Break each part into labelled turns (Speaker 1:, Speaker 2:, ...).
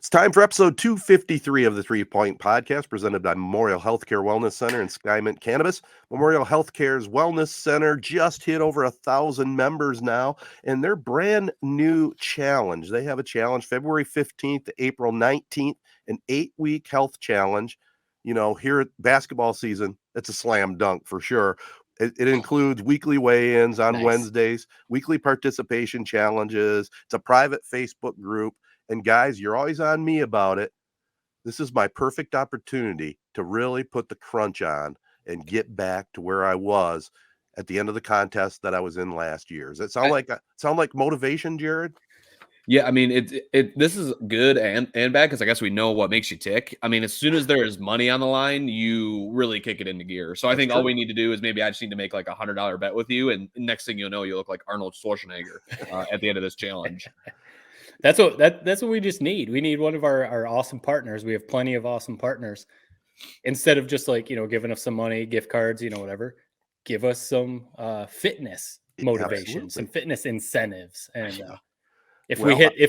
Speaker 1: It's time for episode 253 of the 3 Point Podcast, presented by Memorial Healthcare Wellness Center and Skymint Cannabis. Memorial Healthcare's Wellness Center just hit over 1,000 members now, and their brand new challenge. They have a challenge February 15th to April 19th, an 8-week health challenge. You know, here at basketball season, it's a slam dunk for sure. It includes weekly weigh-ins on Wednesdays, weekly participation challenges. It's a private Facebook group. And guys, you're always on me about it. This is my perfect opportunity to really put the crunch on and get back to where I was at the end of the contest that I was in last year. Does it sound like motivation, Jared?
Speaker 2: Yeah, I mean, this is good and bad because I guess we know what makes you tick. I mean, as soon as there is money on the line, you really kick it into gear. So I think all we need to do is maybe I just need to make like $100 bet with you, and next thing you'll know, you look like Arnold Schwarzenegger at the end of this challenge.
Speaker 3: That's what we just need. We need one of our awesome partners. We have plenty of awesome partners. Instead of just like, giving us some money, gift cards, whatever, give us some fitness motivation, some fitness incentives. And if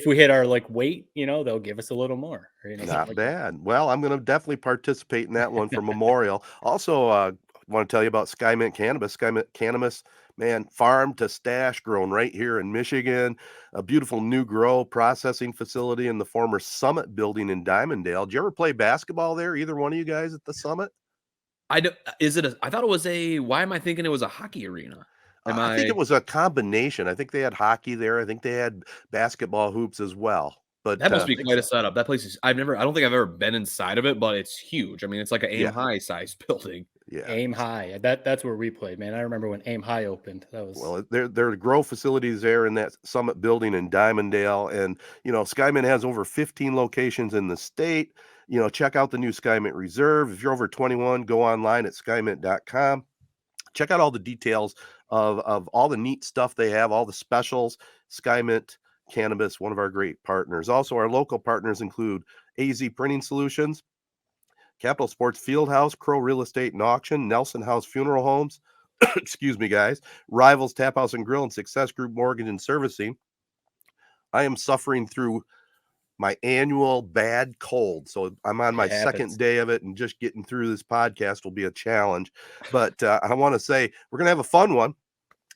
Speaker 3: we hit our like weight, they'll give us a little more.
Speaker 1: Not like bad. That. Well, I'm going to definitely participate in that one for Memorial. Also, I want to tell you about Skymint Cannabis. Skymint Cannabis, man, farm to stash, grown right here in Michigan. A beautiful new grow processing facility in the former Summit building in Dimondale. Did you ever play basketball there? Either one of you guys at the Summit?
Speaker 2: I thought it was why am I thinking it was a hockey arena?
Speaker 1: I think it was a combination. I think they had hockey there. I think they had basketball hoops as well. But
Speaker 2: that must be quite a setup. That place is, I don't think I've ever been inside of it, but it's huge. I mean, it's like an Aim High size building.
Speaker 1: Yeah.
Speaker 3: Aim High. That's where we played, man. I remember when Aim High opened. That was
Speaker 1: there are grow facilities there in that Summit building in Dimondale. And Skymint has over 15 locations in the state. Check out the new Skymint Reserve. If you're over 21, go online at skymint.com. Check out all the details of all the neat stuff they have, all the specials. Skymint Cannabis, one of our great partners. Also, our local partners include AZEE Printing Solutions, Capital Sports Fieldhouse, Crow Real Estate and Auction, Nelson House Funeral Homes, excuse me, guys, Rivals, Taphouse and Grille, and Success Group Mortgage and Servicing. I am suffering through my annual bad cold, so I'm on my second day of it, and just getting through this podcast will be a challenge. But I want to say we're going to have a fun one.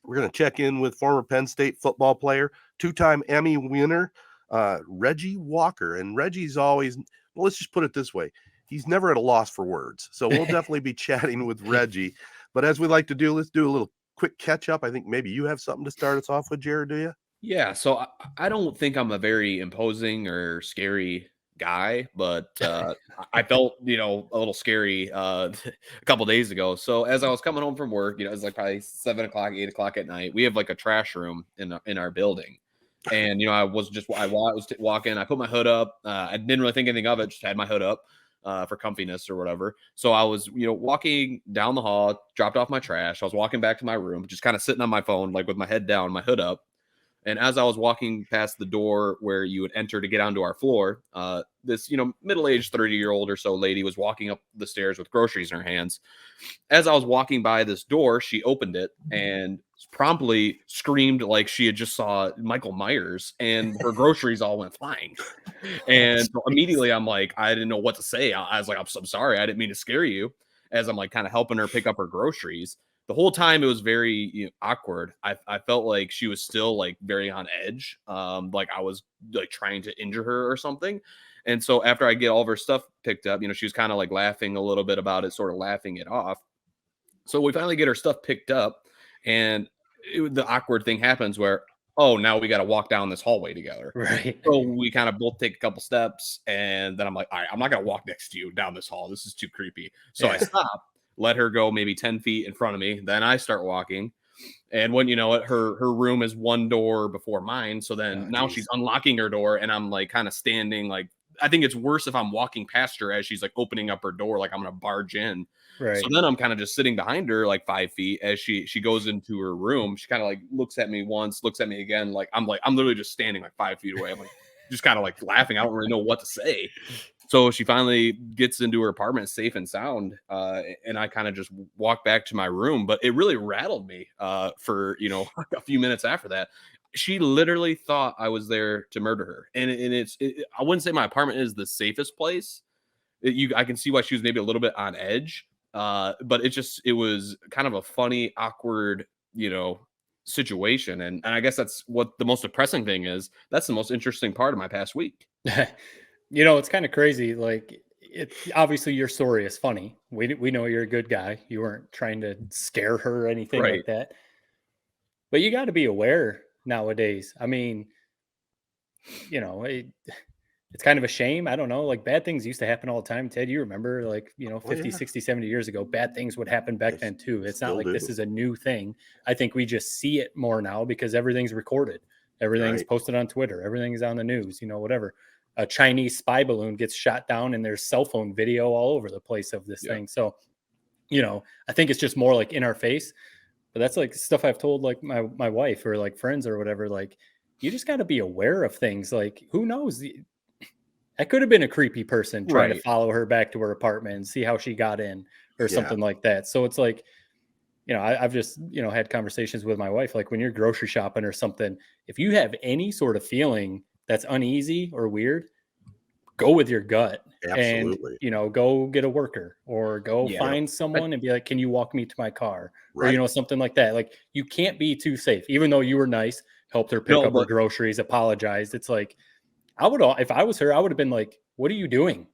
Speaker 1: We're going to check in with former Penn State football player, 2-time Emmy winner, Reggie Walker. And Reggie's always, well, let's just put it this way. He's never at a loss for words. So we'll definitely be chatting with Reggie. But as we like to do, let's do a little quick catch up. I think maybe you have something to start us off with, Jared, do you?
Speaker 2: Yeah. So I don't think I'm a very imposing or scary guy, but I felt, a little scary a couple days ago. So as I was coming home from work, it was like probably 7 o'clock, 8 o'clock at night. We have like a trash room in our building. And, I was walking, I put my hood up. I didn't really think anything of it, just had my hood up for comfiness or whatever. So I was, walking down the hall, dropped off my trash. I was walking back to my room, just kind of sitting on my phone, like with my head down, my hood up. And as I was walking past the door where you would enter to get onto our floor, this, middle-aged 30-year-old or so lady was walking up the stairs with groceries in her hands. As I was walking by this door, she opened it and promptly screamed like she had just saw Michael Myers, and her groceries all went flying. And so immediately I'm like, I didn't know what to say. I was like, I'm sorry. I didn't mean to scare you, as I'm like kind of helping her pick up her groceries. The whole time it was very awkward. I felt like she was still like very on edge. Like I was like trying to injure her or something. And so after I get all of her stuff picked up, she was kind of like laughing a little bit about it, sort of laughing it off. So we finally get her stuff picked up, and the awkward thing happens where, oh, now we got to walk down this hallway together.
Speaker 3: Right.
Speaker 2: So we kind of both take a couple steps, and then I'm like, all right, I'm not going to walk next to you down this hall. This is too creepy. So I stop. Let her go maybe 10 feet in front of me. Then I start walking. And when you know it, her room is one door before mine. So then she's unlocking her door, and I'm like kind of standing like, I think it's worse if I'm walking past her as she's like opening up her door, like I'm going to barge in. Right. So then I'm kind of just sitting behind her like 5 feet as she goes into her room. She kind of like looks at me once, looks at me again. I'm literally just standing like 5 feet away. I'm like just kind of like laughing. I don't really know what to say. So she finally gets into her apartment safe and sound, and I kind of just walk back to my room. But it really rattled me for, a few minutes after that. She literally thought I was there to murder her, and I wouldn't say my apartment is the safest place. I can see why she was maybe a little bit on edge, but it was kind of a funny, awkward, situation, and I guess that's what the most depressing thing is. That's the most interesting part of my past week.
Speaker 3: It's kind of crazy. Like, obviously your story is funny. We know you're a good guy. You weren't trying to scare her or anything
Speaker 2: Right.
Speaker 3: like that. But you got to be aware nowadays. I mean, it's kind of a shame. I don't know. Like, bad things used to happen all the time. Ted, you remember, like, 50, 60, 70 years ago, bad things would happen back then too. It's not like this is a new thing. I think we just see it more now because everything's recorded. Everything's posted on Twitter. Everything's on the news, whatever. A Chinese spy balloon gets shot down and there's cell phone video all over the place of this thing. So, I think it's just more like in our face. But that's like stuff I've told like my wife or like friends or whatever. Like, you just got to be aware of things. Like, who knows? I could have been a creepy person trying to follow her back to her apartment and see how she got in or something like that. So it's like, I've just, had conversations with my wife. Like, when you're grocery shopping or something, if you have any sort of feeling that's uneasy or weird, go with your gut.
Speaker 1: Absolutely.
Speaker 3: And, go get a worker or go find someone and be like, can you walk me to my car? Or, something like that. Like, you can't be too safe, even though you were nice, helped her pick up her groceries, apologized. It's like, if I was her, I would have been like, what are you doing?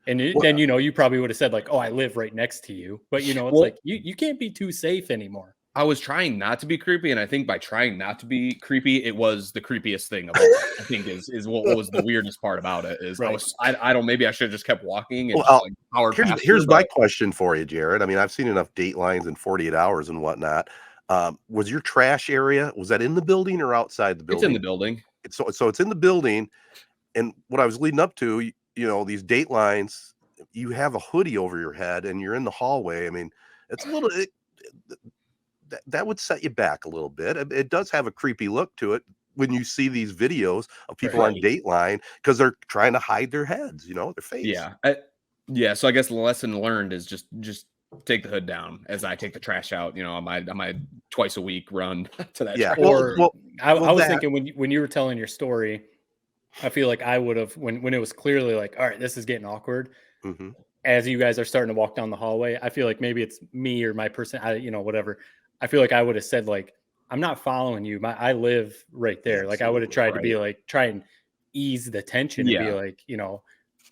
Speaker 3: And then, you probably would have said like, oh, I live right next to you. But, it's like, you can't be too safe anymore.
Speaker 2: I was trying not to be creepy, and I think by trying not to be creepy, it was the creepiest thing of all. I think is what was the weirdest part about it. Is maybe I should have just kept walking and
Speaker 1: here's my question for you, Jared. I mean, I've seen enough Datelines in 48 Hours and whatnot. Was your trash area, was that in the building or outside the building?
Speaker 2: It's in the building.
Speaker 1: So it's in the building. And what I was leading up to, these Datelines, you have a hoodie over your head and you're in the hallway. I mean, it's a little, that would set you back a little bit. It does have a creepy look to it when you see these videos of people on Dateline because they're trying to hide their heads, their face.
Speaker 2: Yeah. So I guess the lesson learned is just take the hood down as I take the trash out, on my twice a week run to that.
Speaker 1: Yeah.
Speaker 3: I was thinking when you were telling your story, I feel like I would have, when it was clearly like, all right, this is getting awkward.
Speaker 1: Mm-hmm.
Speaker 3: As you guys are starting to walk down the hallway, I feel like maybe it's me or my person, whatever. I feel like I would have said like, I'm not following you. I live right there. Like, I would have tried to be like, try and ease the tension and be like,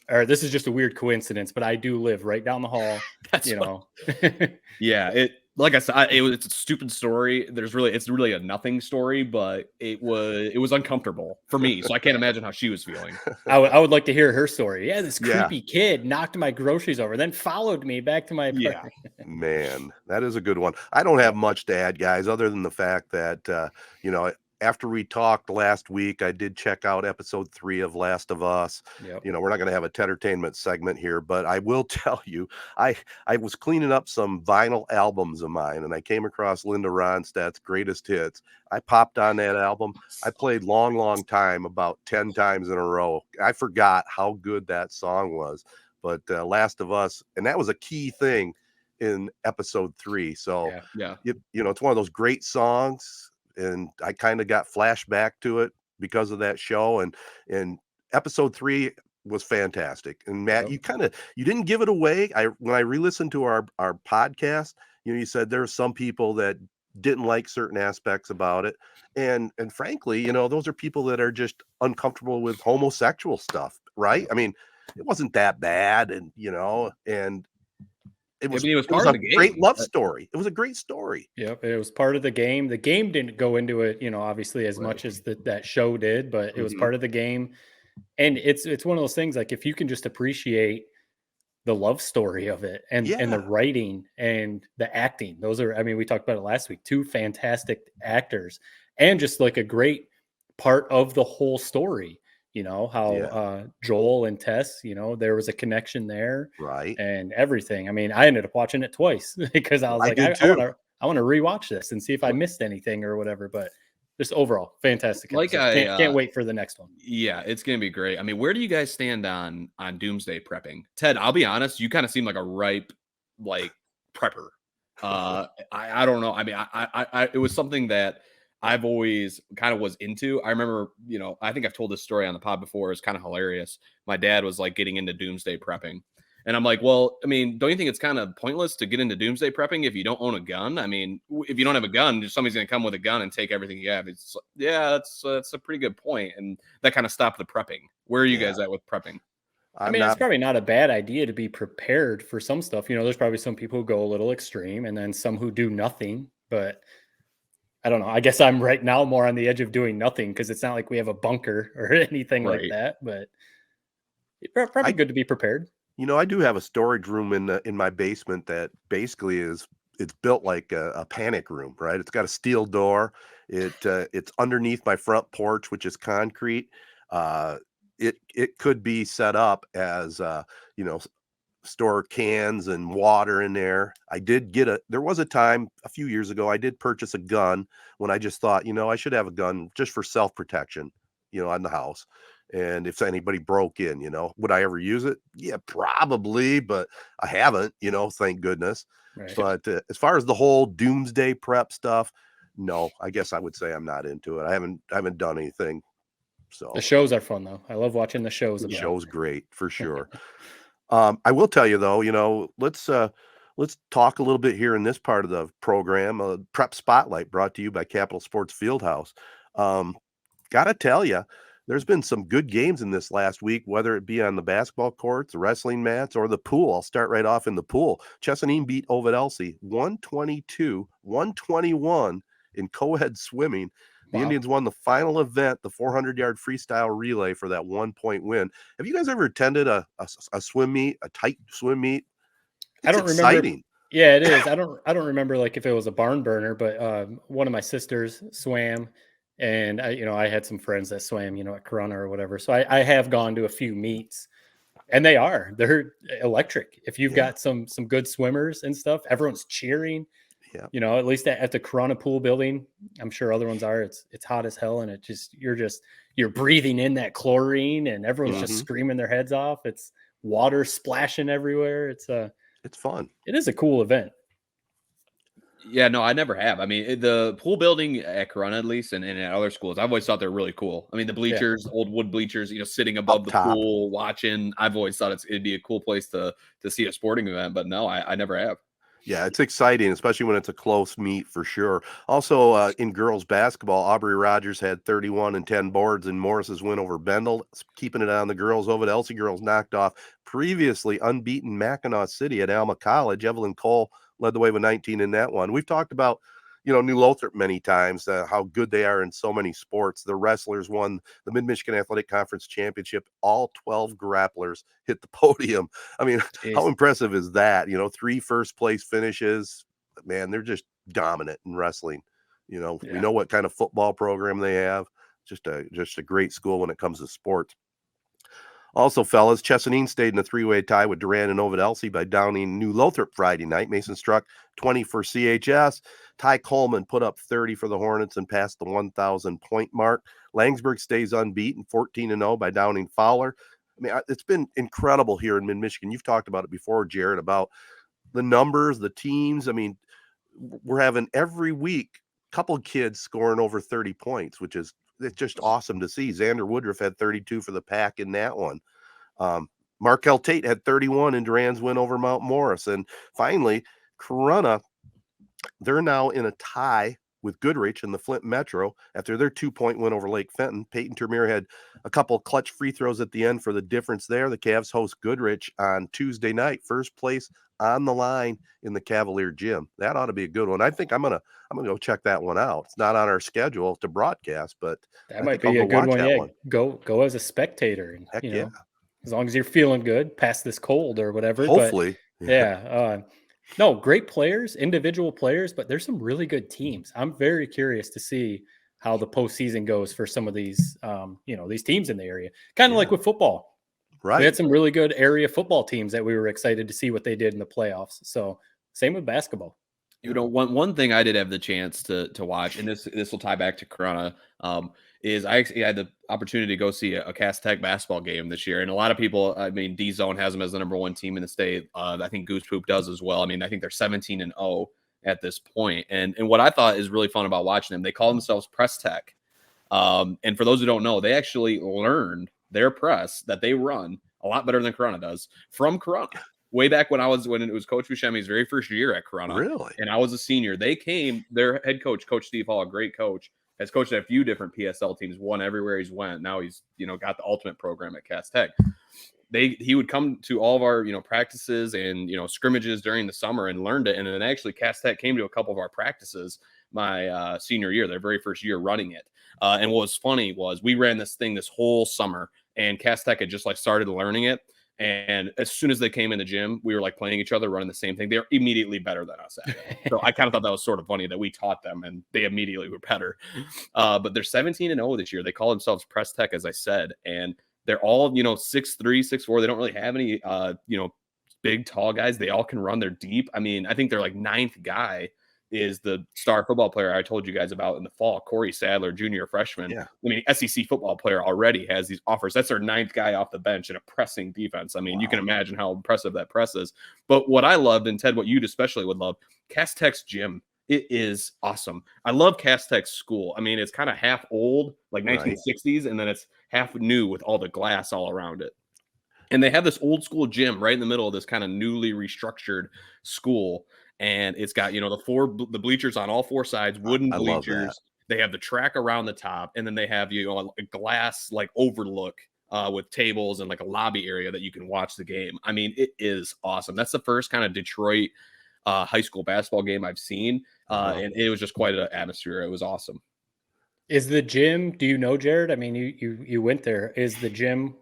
Speaker 3: or this is just a weird coincidence, but I do live right down the hall.
Speaker 2: That's yeah. Like I said, it's a stupid story. It's really a nothing story, but it was uncomfortable for me. So I can't imagine how she was feeling.
Speaker 3: I would like to hear her story. Yeah, this creepy kid knocked my groceries over, then followed me back to my apartment.
Speaker 1: Man, that is a good one. I don't have much to add, guys, other than the fact that after we talked last week, I did check out episode 3 of Last of Us.
Speaker 3: Yep.
Speaker 1: We're not going to have a Tedtertainment segment here, but I will tell you, I was cleaning up some vinyl albums of mine, and I came across Linda Ronstadt's Greatest Hits. I popped on that album. I played Long Time about 10 times in a row. I forgot how good that song was, but Last of Us, and that was a key thing in episode 3. So, it's one of those great songs. And I kind of got flashback to it because of that show. And episode 3 was fantastic. And Matt, you didn't give it away. When I re-listened to our podcast, you said there are some people that didn't like certain aspects about it. And frankly, those are people that are just uncomfortable with homosexual stuff, right? I mean, it wasn't that bad. And, it was part of the game. Great love story. It was a great story.
Speaker 3: Yep, it was part of the game. The game didn't go into it, obviously as much as that show did, but it was part of the game. And it's one of those things, like, if you can just appreciate the love story of it and the writing and the acting, those are, we talked about it last week, 2 fantastic actors and just like a great part of the whole story. How Joel and Tess, there was a connection there,
Speaker 1: right?
Speaker 3: And everything. I ended up watching it twice because I was like, I want to rewatch this and see if I missed anything or whatever. But just overall, fantastic.
Speaker 2: Like
Speaker 3: can't wait for the next one.
Speaker 2: Yeah, it's gonna be great. Where do you guys stand on Doomsday prepping? Ted, I'll be honest, you kind of seem like a ripe prepper. I don't know. It was something that I've always kind of was into. I remember, I think I've told this story on the pod before. It's kind of hilarious. My dad was like getting into doomsday prepping. And I'm like, well, I mean, don't you think it's kind of pointless to get into doomsday prepping if you don't own a gun? I mean, if you don't have a gun, somebody's going to come with a gun and take everything you have. It's yeah, that's a pretty good point. And that kind of stopped the prepping. Where are you guys at with prepping?
Speaker 3: I mean, it's probably not a bad idea to be prepared for some stuff. There's probably some people who go a little extreme and then some who do nothing. But I don't know. I guess I'm right now more on the edge of doing nothing because it's not like we have a bunker or anything like that. But it's probably good to be prepared.
Speaker 1: I do have a storage room in my basement that basically it's built like a panic room, right? It's got a steel door. It's underneath my front porch, which is concrete. It could be set up as store cans and water in there. There was a time a few years ago I did purchase a gun when I just thought, I should have a gun just for self-protection, on the house. And if anybody broke in, would I ever use it? Yeah, probably, but I haven't, thank goodness. Right. But as far as the whole doomsday prep stuff, no, I guess I would say I'm not into it. I haven't done anything. So
Speaker 3: the shows are fun though. I love watching the shows.
Speaker 1: The show's great for sure. I will tell you though, let's talk a little bit here in this part of the program. Prep Spotlight brought to you by Capital Sports Fieldhouse. Gotta tell you, there's been some good games in this last week, whether it be on the basketball courts, the wrestling mats, or the pool. I'll start right off in the pool. Chesaning beat Owosso 122-121 in co-ed swimming. The Indians won the final event, the 400-yard freestyle relay, for that 1-point win. Have you guys ever attended a swim meet, a tight swim meet?
Speaker 3: I don't remember. Yeah, it is. I don't remember like if it was a barn burner, but one of my sisters swam. And I had some friends that swam, at Corona or whatever. So I have gone to a few meets, and they're electric. If you've got some good swimmers and stuff, everyone's cheering. Yeah. At least at the Corona pool building, I'm sure other ones are. It's hot as hell, and you're breathing in that chlorine, and everyone's just screaming their heads off. It's water splashing everywhere. It's
Speaker 1: fun.
Speaker 3: It is a cool event.
Speaker 2: Yeah, no, I never have. I mean, the pool building at Corona, at least, and at other schools, I've always thought they're really cool. I mean, the bleachers, old wood bleachers, sitting above the pool, watching. I've always thought it'd be a cool place to see a sporting event, but no, I never have.
Speaker 1: Yeah, it's exciting, especially when it's a close meet for sure. Also, in girls basketball, Aubrey Rogers had 31 and 10 boards in Morris's win over Bendel, keeping it on the girls. Owosso girls knocked off previously unbeaten Mackinac City at Alma College. Evelyn Cole led the way with 19 in that one. We've talked about, New Lothrop many times, how good they are in so many sports. The wrestlers won the Mid-Michigan Athletic Conference Championship. All 12 grapplers hit the podium. I mean, how impressive is that? 3 first-place finishes. Man, they're just dominant in wrestling. We know what kind of football program they have. Just a great school when it comes to sports. Also, fellas, Chesaning stayed in a 3-way tie with Durand and Owosso by downing New Lothrop Friday night. Mason struck 20 for CHS. Ty Coleman put up 30 for the Hornets and passed the 1,000-point mark. Langsburg stays unbeaten, 14-0 by downing Fowler. I mean, it's been incredible here in Mid-Michigan. You've talked about it before, Jared, about the numbers, the teams. I mean, we're having every week a couple of kids scoring over 30 points, which is it's just awesome to see. Xander Woodruff had 32 for the Pack in that one. Markel Tate had 31 in Durand's win over Mount Morris. And finally, Corunna, they're now in a tie with Goodrich in the Flint Metro after their 2-point win over Lake Fenton. Peyton Termere had a couple clutch free throws at the end for the difference there. The Cavs host Goodrich on Tuesday night, first place on the line in the Cavalier Gym. That ought to be a good one. I think I'm gonna go check that one out. It's not on our schedule to broadcast, but
Speaker 3: that might be a good one. Yeah, go as a spectator. And,
Speaker 1: Heck yeah.
Speaker 3: As long as you're feeling good past this cold or whatever.
Speaker 1: Hopefully.
Speaker 3: But, no, great players, individual players, but there's some really good teams. I'm very curious to see how the postseason goes for some of these, these teams in the area. Kind of like with football. Right. We had some really good area football teams that we were excited to see what they did in the playoffs. So same with basketball.
Speaker 2: One thing I did have the chance to watch, and this will tie back to Corona, is I actually had the opportunity to go see a Cass Tech basketball game this year. And a lot of people, I mean, D-Zone has them as the #1 team in the state. I think Goose Poop does as well. I mean, I think they're 17-0. at this point. And what I thought is really fun about watching them, they call themselves Press Tech. And for those who don't know, they actually learned their press that they run a lot better than Corunna does from Corunna. Way back when it was Coach Buscemi's very first year at Corunna.
Speaker 1: Really?
Speaker 2: And I was a senior. They came, their head coach, Coach Steve Hall, a great coach, has coached at a few different PSL teams, won everywhere he's went. Now he's, got the ultimate program at Cass Tech. He would come to all of our, practices and, scrimmages during the summer and learned it. And then actually Cass Tech came to a couple of our practices my senior year, their very first year running it. And what was funny was we ran this thing this whole summer, and Cass Tech had just started learning it. And as soon as they came in the gym, we were playing each other, running the same thing. They were immediately better than us at it. So I kind of thought that was sort of funny that we taught them and they immediately were better. But they're 17-0 this year. They call themselves Press Tech, as I said, and they're all, 6'3", 6'4". They don't really have any, big, tall guys. They all can run. They're deep. I mean, I think they're ninth guy is the star football player I told you guys about in the fall, Corey Sadler, junior freshman.
Speaker 1: Yeah.
Speaker 2: I mean, SEC football player already has these offers. That's their ninth guy off the bench in a pressing defense. I mean, You can imagine how impressive that press is. But what I loved, and Ted, what you'd especially would love, Cass Tech's gym. It is awesome. I love Cass Tech's school. I mean, it's kind of half old, 1960s, and then it's half new with all the glass all around it. And they have this old school gym right in the middle of this kind of newly restructured school. And it's got, the bleachers on all four sides, wooden bleachers. They have the track around the top, and then they have, a glass overlook with tables and a lobby area that you can watch the game. I mean, it is awesome. That's the first kind of Detroit high school basketball game I've seen. And it was just quite an atmosphere. It was awesome.
Speaker 3: Is the gym, do you know, Jared? I mean, you went there. Is the gym,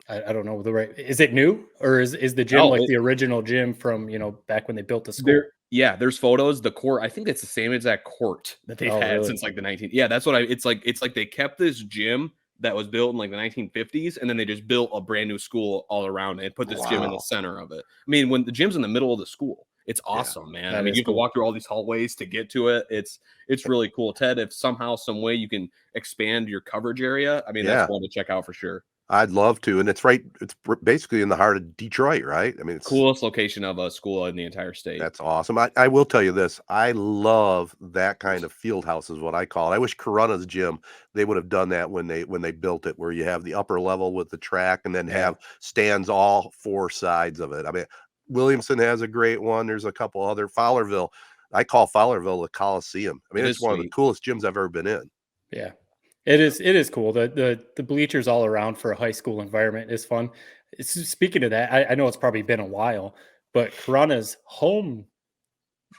Speaker 3: I don't know is it new, or is the gym the original gym from, back when they built the school?
Speaker 2: There's photos. The court, I think it's the same exact court that they've had since the 19. Yeah, that's what it's like they kept this gym that was built in the 1950s, and then they just built a brand new school all around it and put this gym in the center of it. I mean, when the gym's in the middle of the school, it's awesome, man. I mean, you can walk through all these hallways to get to it. It's really cool. Ted, if somehow, some way you can expand your coverage area, I mean, that's one to check out for sure.
Speaker 1: I'd love to. And it's basically in the heart of Detroit, right? I mean, it's
Speaker 2: coolest location of a school in the entire state.
Speaker 1: That's awesome. I will tell you this. I love that kind of field house is what I call it. I wish Corunna's gym, they would have done that when they built it, where you have the upper level with the track and then have stands all four sides of it. I mean, Williamson has a great one. There's a couple other. Fowlerville. I call Fowlerville the Coliseum. I mean, it's one of the coolest gyms I've ever been in.
Speaker 3: Yeah. It is cool. The bleachers all around for a high school environment is fun. Speaking of that, I know it's probably been a while, but Corunna's home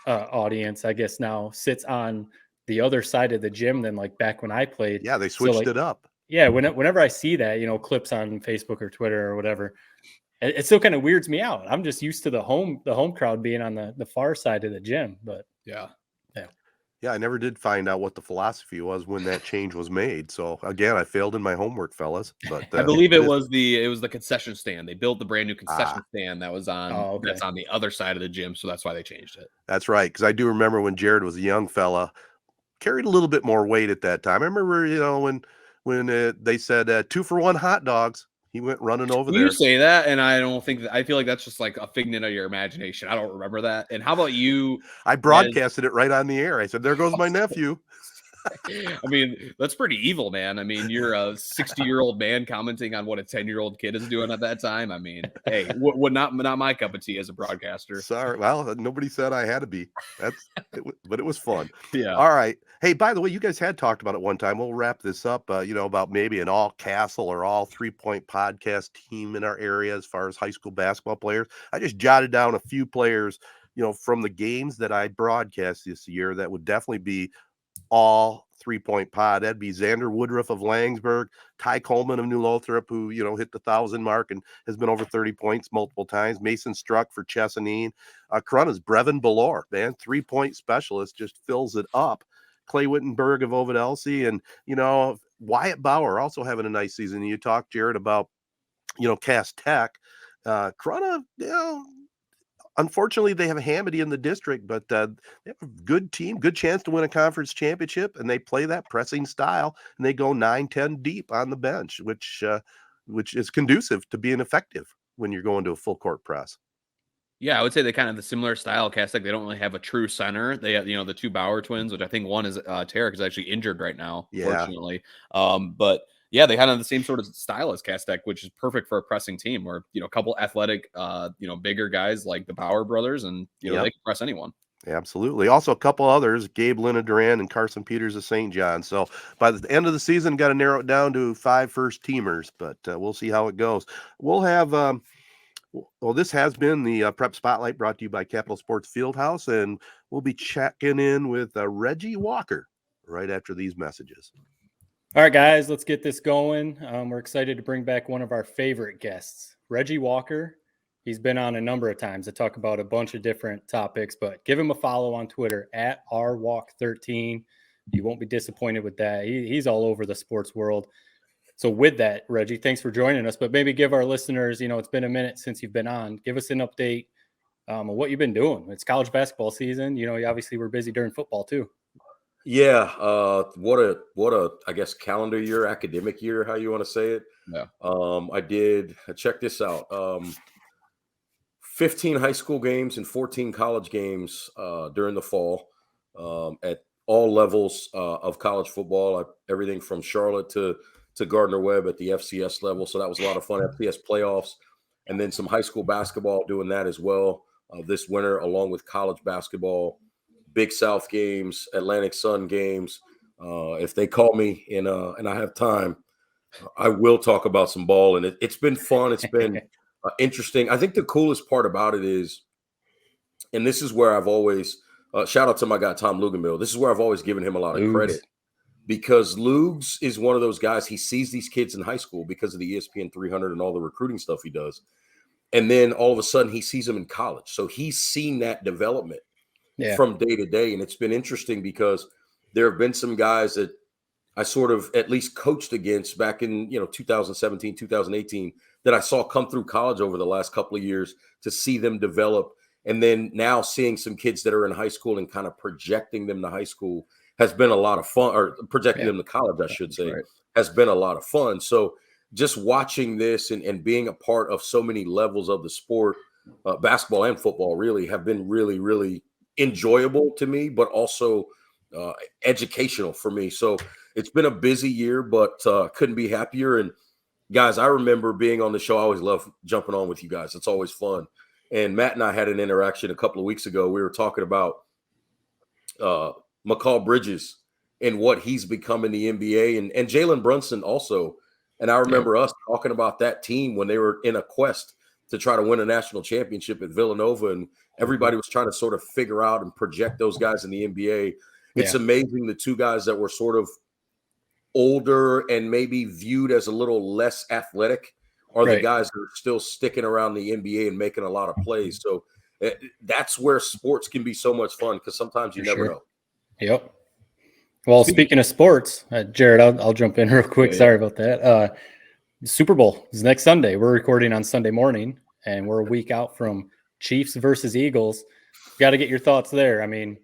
Speaker 3: audience, I guess now, sits on the other side of the gym than back when I played.
Speaker 1: Yeah, they switched it up.
Speaker 3: Yeah, whenever I see that, clips on Facebook or Twitter or whatever, it still kind of weirds me out. I'm just used to the home crowd being on the far side of the gym. But
Speaker 1: yeah, I never did find out what the philosophy was when that change was made. So again, I failed in my homework, fellas. But
Speaker 2: I believe it was the concession stand. They built the brand new concession stand that was on that's on the other side of the gym, so that's why they changed it.
Speaker 1: That's right, because I do remember when Jared was a young fella, carried a little bit more weight at that time. I remember, when they said 2-for-1 hot dogs. He went running over there.
Speaker 2: You say that, and I don't think I feel like that's just a figment of your imagination. I don't remember that. And how about you?
Speaker 1: I broadcasted it right on the air. I said, "There goes my nephew."
Speaker 2: I mean, that's pretty evil, man. I mean, you're a 60-year-old man commenting on what a 10-year-old kid is doing at that time. I mean, hey, what not my cup of tea as a broadcaster.
Speaker 1: Sorry. Well, nobody said I had to be. But it was fun.
Speaker 2: Yeah.
Speaker 1: All right. Hey, by the way, you guys had talked about it one time. We'll wrap this up, about maybe an all Castle or all 3-point podcast team in our area as far as high school basketball players. I just jotted down a few players, from the games that I broadcast this year that would definitely be all 3-point pod. That'd be Xander Woodruff of Langsburg, Ty Coleman of New Lothrop, who, hit the 1,000 mark and has been over 30 points multiple times. Mason Struck for Chesaning. Corunna's Brevin Belor, man, 3-point specialist, just fills it up. Clay Wittenberg of Ovid Elsie, and, Wyatt Bauer also having a nice season. You talked, Jared, about, Cass Tech. Corunna, unfortunately, they have Hamady in the district, but they have a good team, good chance to win a conference championship, and they play that pressing style, and they go 9-10 deep on the bench, which is conducive to being effective when you're going to a full court press.
Speaker 2: Yeah, I would say they kind of the similar style cast. Like they don't really have a true center. They have, the two Bauer twins, which I think one is Tarek is actually injured right now,
Speaker 1: Yeah.
Speaker 2: fortunately. But yeah, they kind of the same sort of style as Castek, which is perfect for a pressing team where, a couple athletic, bigger guys like the Bauer brothers, and
Speaker 1: Yep.
Speaker 2: they can press anyone.
Speaker 1: Absolutely. Also, a couple others, Gabe Lina Duran and Carson Peters of St. John. So by the end of the season, got to narrow it down to 5 first teamers, but we'll see how it goes. We'll have, well, this has been the Prep Spotlight brought to you by Capital Sports Fieldhouse, and we'll be checking in with Reggie Walker right after these messages.
Speaker 3: All right, guys, let's get this going. We're excited to bring back one of our favorite guests, Reggie Walker. He's been on a number of times to talk about a bunch of different topics, but give him a follow on Twitter at rwalk13. You won't be disappointed with that. He's all over the sports world. So with that, Reggie, thanks for joining us, but maybe give our listeners, it's been a minute since you've been on. Give us an update on what you've been doing. It's college basketball season. You obviously were busy during football too.
Speaker 4: Yeah. What a, I guess, calendar year, academic year, how you want to say it.
Speaker 2: Yeah.
Speaker 4: Check this out. 15 high school games and 14 college games during the fall at all levels of college football. Everything from Charlotte to Gardner Webb at the FCS level. So that was a lot of fun. FCS playoffs, and then some high school basketball doing that as well this winter, along with college basketball, Big South games, Atlantic Sun games. If they call me and I have time, I will talk about some ball. And it's been fun. It's been interesting. I think the coolest part about it is, and this is where I've always shout out to my guy Tom Luganville. This is where I've always given him a lot of credit, because Lugs is one of those guys. He sees these kids in high school because of the ESPN 300 and all the recruiting stuff he does, and then all of a sudden he sees them in college. So he's seen that development from day to day, and it's been interesting because there have been some guys that I sort of at least coached against back in 2017, 2018 that I saw come through college over the last couple of years, to see them develop. And then now seeing some kids that are in high school and kind of projecting them to high school has been a lot of fun, or projecting them to college, I should say, has been a lot of fun. So just watching this and being a part of so many levels of the sport, basketball and football really have been really, really enjoyable to me, but also educational for me. So it's been a busy year, but couldn't be happier. And guys, I remember being on the show. I always love jumping on with you guys. It's always fun. And Matt and I had an interaction a couple of weeks ago. We were talking about McCall Bridges and what he's become in the NBA, and Jalen Brunson also. And I remember us talking about that team when they were in a quest to try to win a national championship at Villanova, and everybody was trying to sort of figure out and project those guys in the NBA. It's amazing, the two guys that were sort of older and maybe viewed as a little less athletic are the guys that are still sticking around the NBA and making a lot of plays. So that's where sports can be so much fun, because sometimes you never know.
Speaker 3: Yep. Well, speaking of sports, Jared, I'll jump in real quick. Sorry about that. Super Bowl is next Sunday. We're recording on Sunday morning, and we're a week out from Chiefs versus Eagles. Got to get your thoughts there. I mean,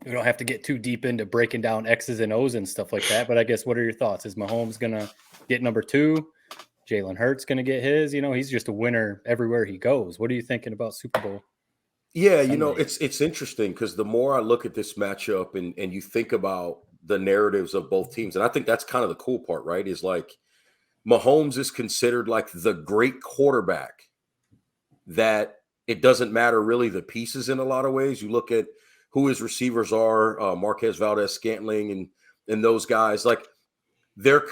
Speaker 3: we don't have to get too deep into breaking down X's and O's and stuff like that, but I guess what are your thoughts? Is Mahomes going to get number 2? Jalen Hurts going to get his? He's just a winner everywhere he goes. What are you thinking about Super Bowl?
Speaker 4: Yeah, it's interesting, because the more I look at this matchup and you think about the narratives of both teams, and I think that's kind of the cool part, right? Is like Mahomes is considered like the great quarterback that it doesn't matter really the pieces in a lot of ways. You look at who his receivers are, Marquez Valdez-Scantling and those guys, like they're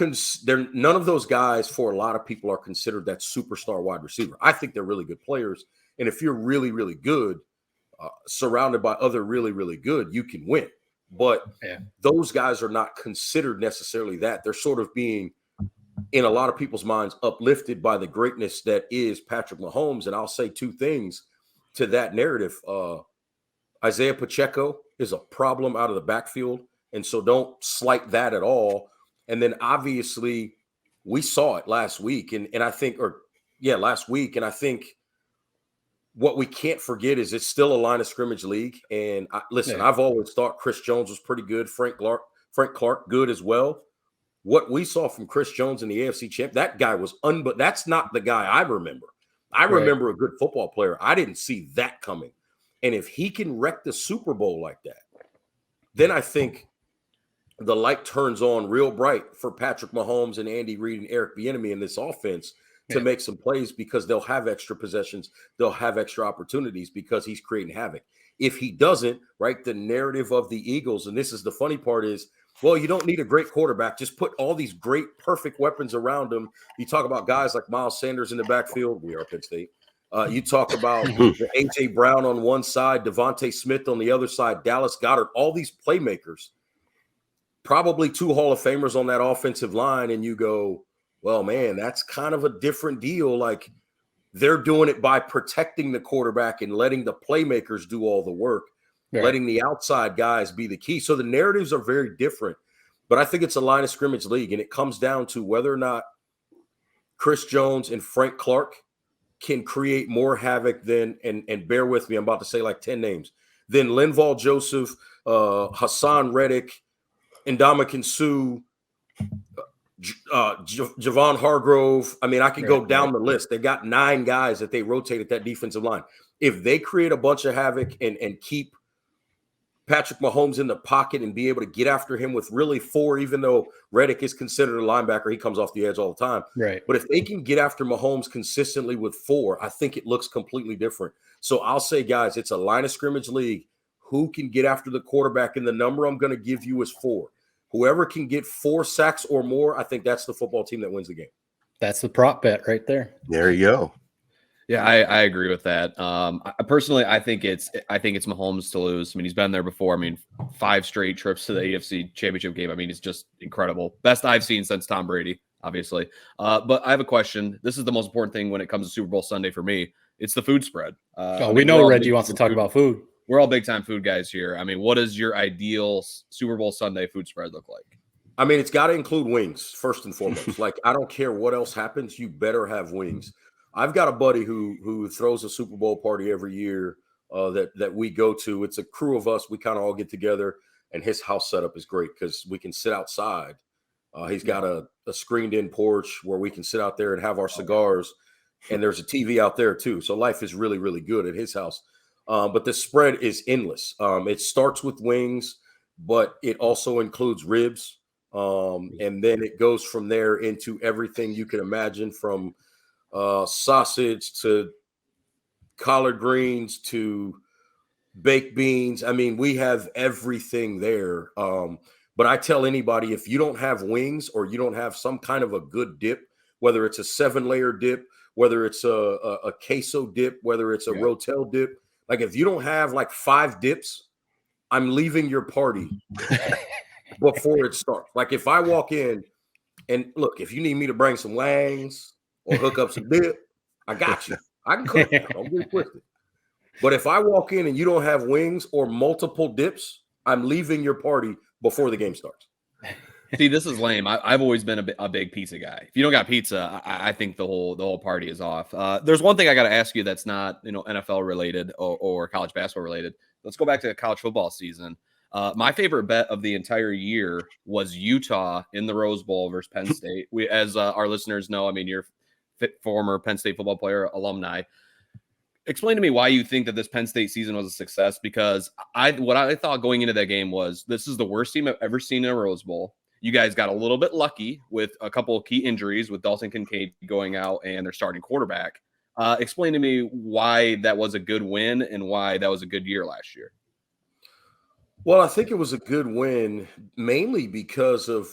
Speaker 4: none of those guys for a lot of people are considered that superstar wide receiver. I think they're really good players. And if you're really, really good, surrounded by other really, really good, you can win. But those guys are not considered necessarily that. They're sort of being, in a lot of people's minds, uplifted by the greatness that is Patrick Mahomes. And I'll say two things to that narrative. Isaiah Pacheco is a problem out of the backfield, and so don't slight that at all. And then obviously we saw it last week, and I think last week, and I think what we can't forget is it's still a line of scrimmage league. And I've always thought Chris Jones was pretty good. Frank Clark good as well. What we saw from Chris Jones in the AFC champ, that guy was but that's not the guy I remember. I
Speaker 3: Right.
Speaker 4: remember a good football player. I didn't see that coming. And if he can wreck the Super Bowl like that, then I think the light turns on real bright for Patrick Mahomes and Andy Reid and Eric Bieniemy in this offense to make some plays, because they'll have extra possessions. They'll have extra opportunities because he's creating havoc. If he doesn't, right, the narrative of the Eagles, and this is the funny part, is, well, you don't need a great quarterback. Just put all these great, perfect weapons around him. You talk about guys like Miles Sanders in the backfield. We are Penn State. You talk about the A.J. Brown on one side, Devontae Smith on the other side, Dallas Goedert, all these playmakers, probably 2 Hall of Famers on that offensive line, and you go, well, man, that's kind of a different deal. Like, they're doing it by protecting the quarterback and letting the playmakers do all the work, letting the outside guys be the key. So the narratives are very different, but I think it's a line of scrimmage league, and it comes down to whether or not Chris Jones and Frank Clark can create more havoc than, and bear with me, I'm about to say like 10 names, than Linval Joseph, Hassan Reddick, Ndamukong Suh, Javon Hargrove. I mean, I could go down the list. They got 9 guys that they rotate at that defensive line. If they create a bunch of havoc and keep Patrick Mahomes in the pocket and be able to get after him with really 4, even though Reddick is considered a linebacker, he comes off the edge all the time.
Speaker 3: Right.
Speaker 4: But if they can get after Mahomes consistently with 4, I think it looks completely different. So I'll say, guys, it's a line of scrimmage league. Who can get after the quarterback? And the number I'm going to give you is 4. Whoever can get 4 sacks or more, I think that's the football team that wins the game.
Speaker 3: That's the prop bet right there.
Speaker 1: There you go.
Speaker 2: Yeah, I agree with that. Personally, I think it's Mahomes to lose. I mean, he's been there before. I mean, 5 straight trips to the AFC Championship game. I mean, it's just incredible. Best I've seen since Tom Brady, obviously. But I have a question. This is the most important thing when it comes to Super Bowl Sunday for me. It's the food spread.
Speaker 3: We know Reggie wants to talk about food.
Speaker 2: We're all big time food guys here. I mean, what does your ideal Super Bowl Sunday food spread look like?
Speaker 4: I mean, it's got to include wings first and foremost. Like, I don't care what else happens, you better have wings. I've got a buddy who throws a Super Bowl party every year that we go to. It's a crew of us. We kind of all get together, and his house setup is great because we can sit outside. He's got a screened-in porch where we can sit out there and have our cigars, and there's a TV out there too. So life is really, really good at his house. But the spread is endless. It starts with wings, but it also includes ribs. And then it goes from there into everything you can imagine, from sausage to collard greens to baked beans. I mean, we have everything there. But I tell anybody, if you don't have wings or you don't have some kind of a good dip, whether it's a 7-layer dip, whether it's a queso dip, whether it's a Rotel dip, like if you don't have like 5 dips, I'm leaving your party before it starts. Like if I walk in and look, if you need me to bring some wangs or hook up some dip, I got you. I can cook. Don't get it twisted. But if I walk in and you don't have wings or multiple dips, I'm leaving your party before the game starts.
Speaker 2: See, this is lame. I've always been a big pizza guy. If you don't got pizza, I think the whole party is off. There's one thing I got to ask you that's not NFL related or college basketball related. Let's go back to the college football season. My favorite bet of the entire year was Utah in the Rose Bowl versus Penn State. As our listeners know, I mean, you're former Penn State football player, alumni. Explain to me why you think that this Penn State season was a success, because what I thought going into that game was, this is the worst team I've ever seen in a Rose Bowl. You guys got a little bit lucky with a couple of key injuries with Dalton Kincaid going out and their starting quarterback. Explain to me why that was a good win and why that was a good year last year.
Speaker 4: Well, I think it was a good win mainly because of,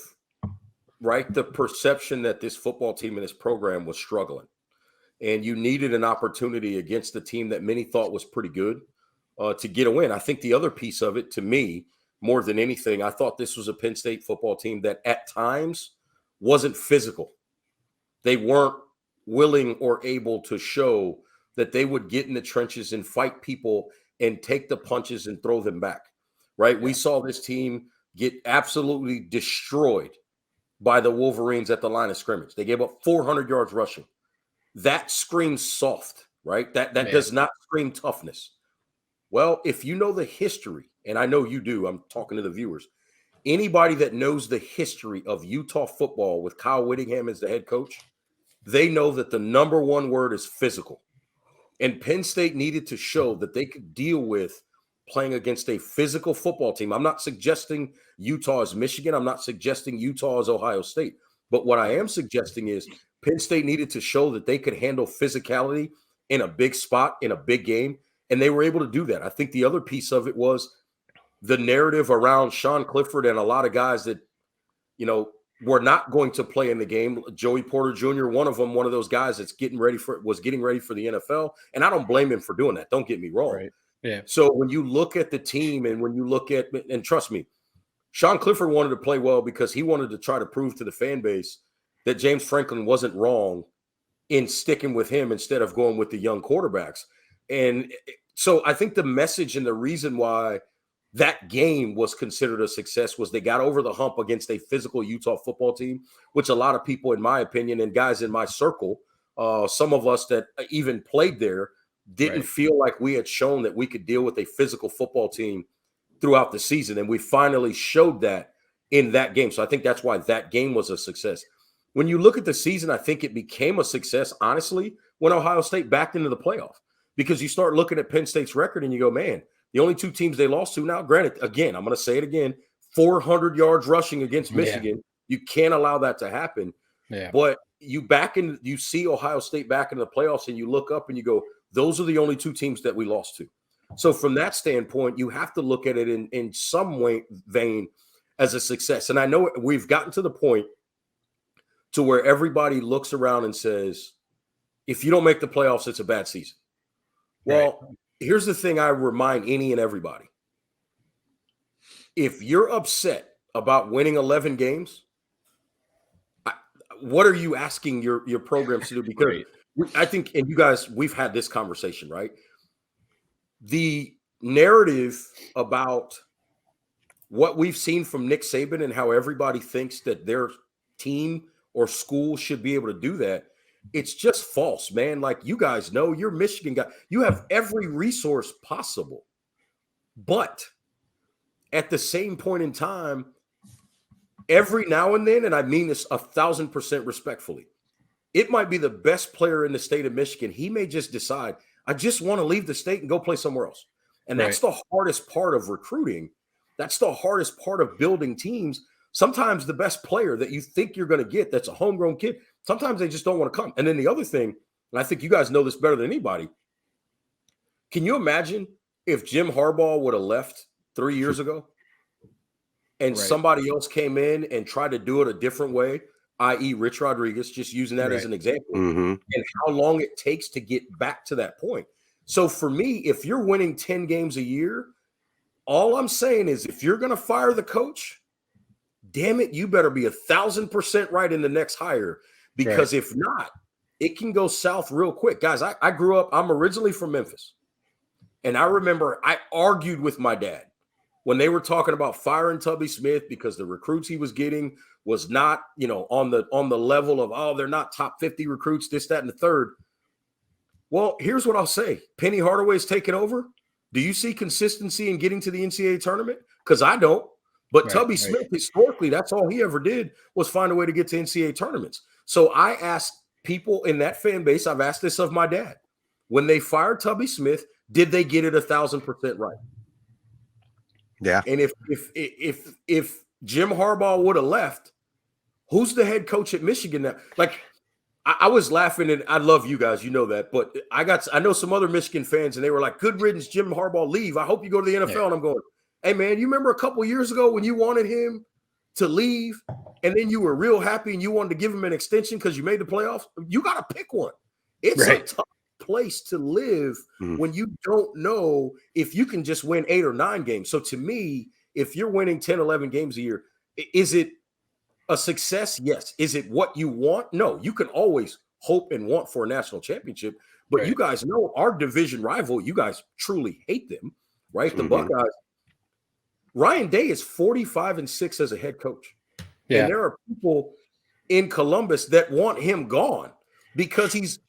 Speaker 4: the perception that this football team and this program was struggling. And you needed an opportunity against the team that many thought was pretty good to get a win. I think the other piece of it, to me, more than anything, I thought this was a Penn State football team that at times wasn't physical. They weren't willing or able to show that they would get in the trenches and fight people and take the punches and throw them back, right? Yeah. We saw this team get absolutely destroyed by the Wolverines at the line of scrimmage. They gave up 400 yards rushing. That screams soft, right? That does not scream toughness. Well, if you know the history, and I know you do, I'm talking to the viewers, anybody that knows the history of Utah football with Kyle Whittingham as the head coach, they know that the number one word is physical. And Penn State needed to show that they could deal with playing against a physical football team. I'm not suggesting Utah is Michigan. I'm not suggesting Utah is Ohio State. But what I am suggesting is Penn State needed to show that they could handle physicality in a big spot, in a big game, and they were able to do that. I think the other piece of it was the narrative around Sean Clifford and a lot of guys that, were not going to play in the game. Joey Porter Jr., one of those guys that's getting ready for the NFL. And I don't blame him for doing that. Don't get me wrong.
Speaker 3: Right. Yeah.
Speaker 4: So when you look at the team and when you look at, and trust me, Sean Clifford wanted to play well because he wanted to try to prove to the fan base that James Franklin wasn't wrong in sticking with him instead of going with the young quarterbacks. And so I think the message and the reason why that game was considered a success was they got over the hump against a physical Utah football team, which a lot of people, in my opinion, and guys in my circle, some of us that even played there, didn't feel like we had shown that we could deal with a physical football team throughout the season. And we finally showed that in that game. So I think that's why that game was a success. When you look at the season, I think it became a success, honestly, when Ohio State backed into the playoff, because you start looking at Penn State's record and you go, man, the only two teams they lost to now, granted, again, I'm going to say it again, 400 yards rushing against Michigan. Yeah. You can't allow that to happen. Yeah. But you see Ohio State back in the playoffs and you look up and you go, those are the only two teams that we lost to. So from that standpoint, you have to look at it in some vein as a success. And I know we've gotten to the point to where everybody looks around and says, if you don't make the playoffs, it's a bad season. Well, here's the thing I remind any and everybody. If you're upset about winning 11 games, what are you asking your programs to do? Because I think, and you guys, we've had this conversation, right? The narrative about what we've seen from Nick Saban and how everybody thinks that their team or school should be able to do that, it's just false, man. Like, you guys know, you're Michigan guy. You have every resource possible. But at the same point in time, every now and then, and I mean this 1,000% respectfully, it might be the best player in the state of Michigan. He may just decide, I just want to leave the state and go play somewhere else. And that's the hardest part of recruiting. That's the hardest part of building teams. Sometimes the best player that you think you're going to get, that's a homegrown kid, sometimes they just don't want to come. And then the other thing, and I think you guys know this better than anybody, can you imagine if Jim Harbaugh would have left 3 years ago and somebody else came in and tried to do it a different way, i.e. Rich Rodriguez, just using that as an example, and how long it takes to get back to that point. So for me, if you're winning 10 games a year, all I'm saying is if you're going to fire the coach, damn it, you better be 1,000% right in the next hire, because if not, it can go south real quick. Guys, I grew up, I'm originally from Memphis, and I remember I argued with my dad when they were talking about firing Tubby Smith because the recruits he was getting was not, on the level of, oh, they're not top 50 recruits, this, that, and the third. Well, here's what I'll say. Penny Hardaway's taken over. Do you see consistency in getting to the NCAA tournament? Because I don't. But Tubby Smith, historically, that's all he ever did was find a way to get to NCAA tournaments. So I asked people in that fan base, I've asked this of my dad, when they fired Tubby Smith, did they get it 1,000% right? Yeah. And if Jim Harbaugh would have left, who's the head coach at Michigan now? Like, I was laughing, and I love you guys, you know that, but I know some other Michigan fans, and they were like, good riddance, Jim Harbaugh, leave. I hope you go to the NFL. Yeah. And I'm going, hey, man, you remember a couple of years ago when you wanted him to leave, and then you were real happy and you wanted to give him an extension because you made the playoffs? You got to pick one. It's a tough place to live when you don't know if you can just win 8 or 9 games. So to me, if you're winning 10, 11 games a year, is it a success? Yes. Is it what you want? No. You can always hope and want for a national championship, but you guys know our division rival, you guys truly hate them, right? The Buckeyes. Ryan Day is 45-6 as a head coach. Yeah. And there are people in Columbus that want him gone because he's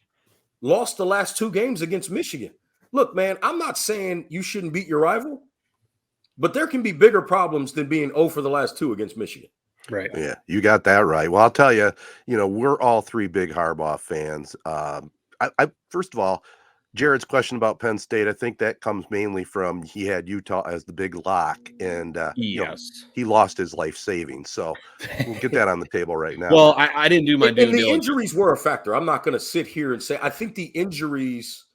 Speaker 4: lost the last 2 games against Michigan. Look, man, I'm not saying you shouldn't beat your rival, but there can be bigger problems than being 0 for the last 2 against Michigan.
Speaker 1: Right. Yeah, you got that right. Well, I'll tell you, we're all 3 big Harbaugh fans. I first of all, Jared's question about Penn State, I think that comes mainly from he had Utah as the big lock, and
Speaker 2: Yes.
Speaker 1: he lost his life savings. So we'll get that on the table right now.
Speaker 2: Well, I didn't do my due
Speaker 4: And the
Speaker 2: diligence.
Speaker 4: injuries were a factor. I'm not going to sit here and say I think the injuries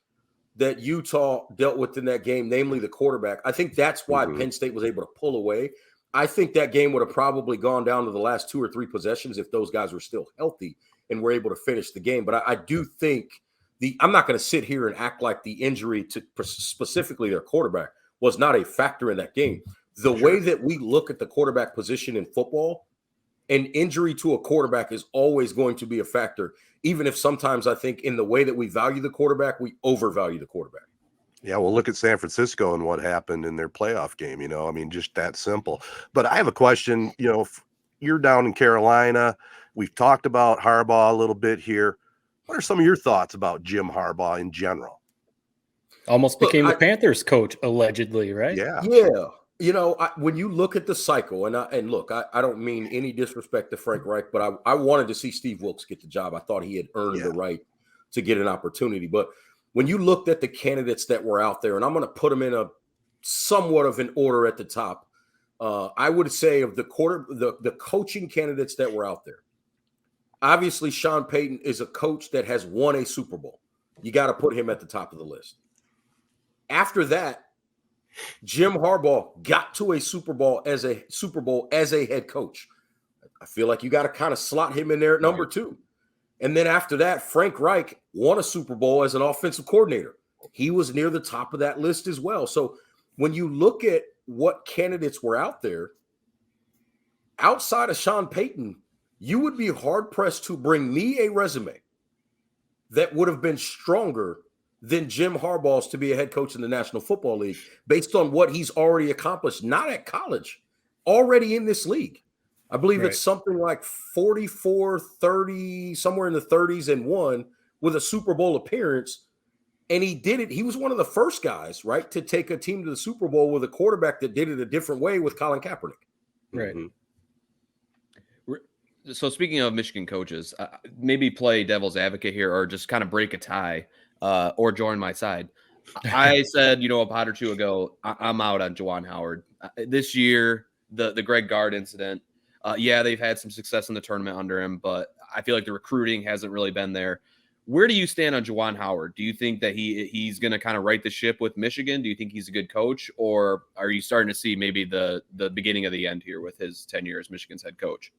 Speaker 4: that Utah dealt with in that game, namely the quarterback, I think that's why Penn State was able to pull away. I think that game would have probably gone down to the last 2 or 3 possessions if those guys were still healthy and were able to finish the game. But I do think I'm not going to sit here and act like the injury to specifically their quarterback was not a factor in that game. The way that we look at the quarterback position in football, an injury to a quarterback is always going to be a factor, even if sometimes I think in the way that we value the quarterback, we overvalue the quarterback.
Speaker 1: Yeah, well, look at San Francisco and what happened in their playoff game, I mean, just that simple. But I have a question, if you're down in Carolina, we've talked about Harbaugh a little bit here. What are some of your thoughts about Jim Harbaugh in general?
Speaker 3: Almost became the Panthers coach, allegedly, right?
Speaker 1: Yeah.
Speaker 4: Yeah. When you look at the cycle, and look, I don't mean any disrespect to Frank Reich, but I wanted to see Steve Wilkes get the job. I thought he had earned the right to get an opportunity. But when you looked at the candidates that were out there, and I'm going to put them in a somewhat of an order at the top, I would say of the coaching candidates that were out there, obviously Sean Payton is a coach that has won a Super Bowl. You got to put him at the top of the list. After that, Jim Harbaugh got to a Super Bowl as a head coach. I feel like you got to kind of slot him in there at number 2. And then after that, Frank Reich won a Super Bowl as an offensive coordinator. He was near the top of that list as well. So when you look at what candidates were out there, outside of Sean Payton, you would be hard-pressed to bring me a resume that would have been stronger than Jim Harbaugh's to be a head coach in the National Football League based on what he's already accomplished, not at college, already in this league. I believe it's something like 44, 30, somewhere in the 30s and 1 with a Super Bowl appearance. And he did it. He was one of the first guys, right, to take a team to the Super Bowl with a quarterback that did it a different way with Colin Kaepernick.
Speaker 3: Right.
Speaker 2: So speaking of Michigan coaches, maybe play devil's advocate here or just kind of break a tie or join my side. I said, a pot or two ago, I'm out on Juwan Howard. This year, the Greg Gard incident, they've had some success in the tournament under him, but I feel like the recruiting hasn't really been there. Where do you stand on Juwan Howard? Do you think that he's going to kind of right the ship with Michigan? Do you think he's a good coach? Or are you starting to see maybe the beginning of the end here with his tenure as Michigan's head coach?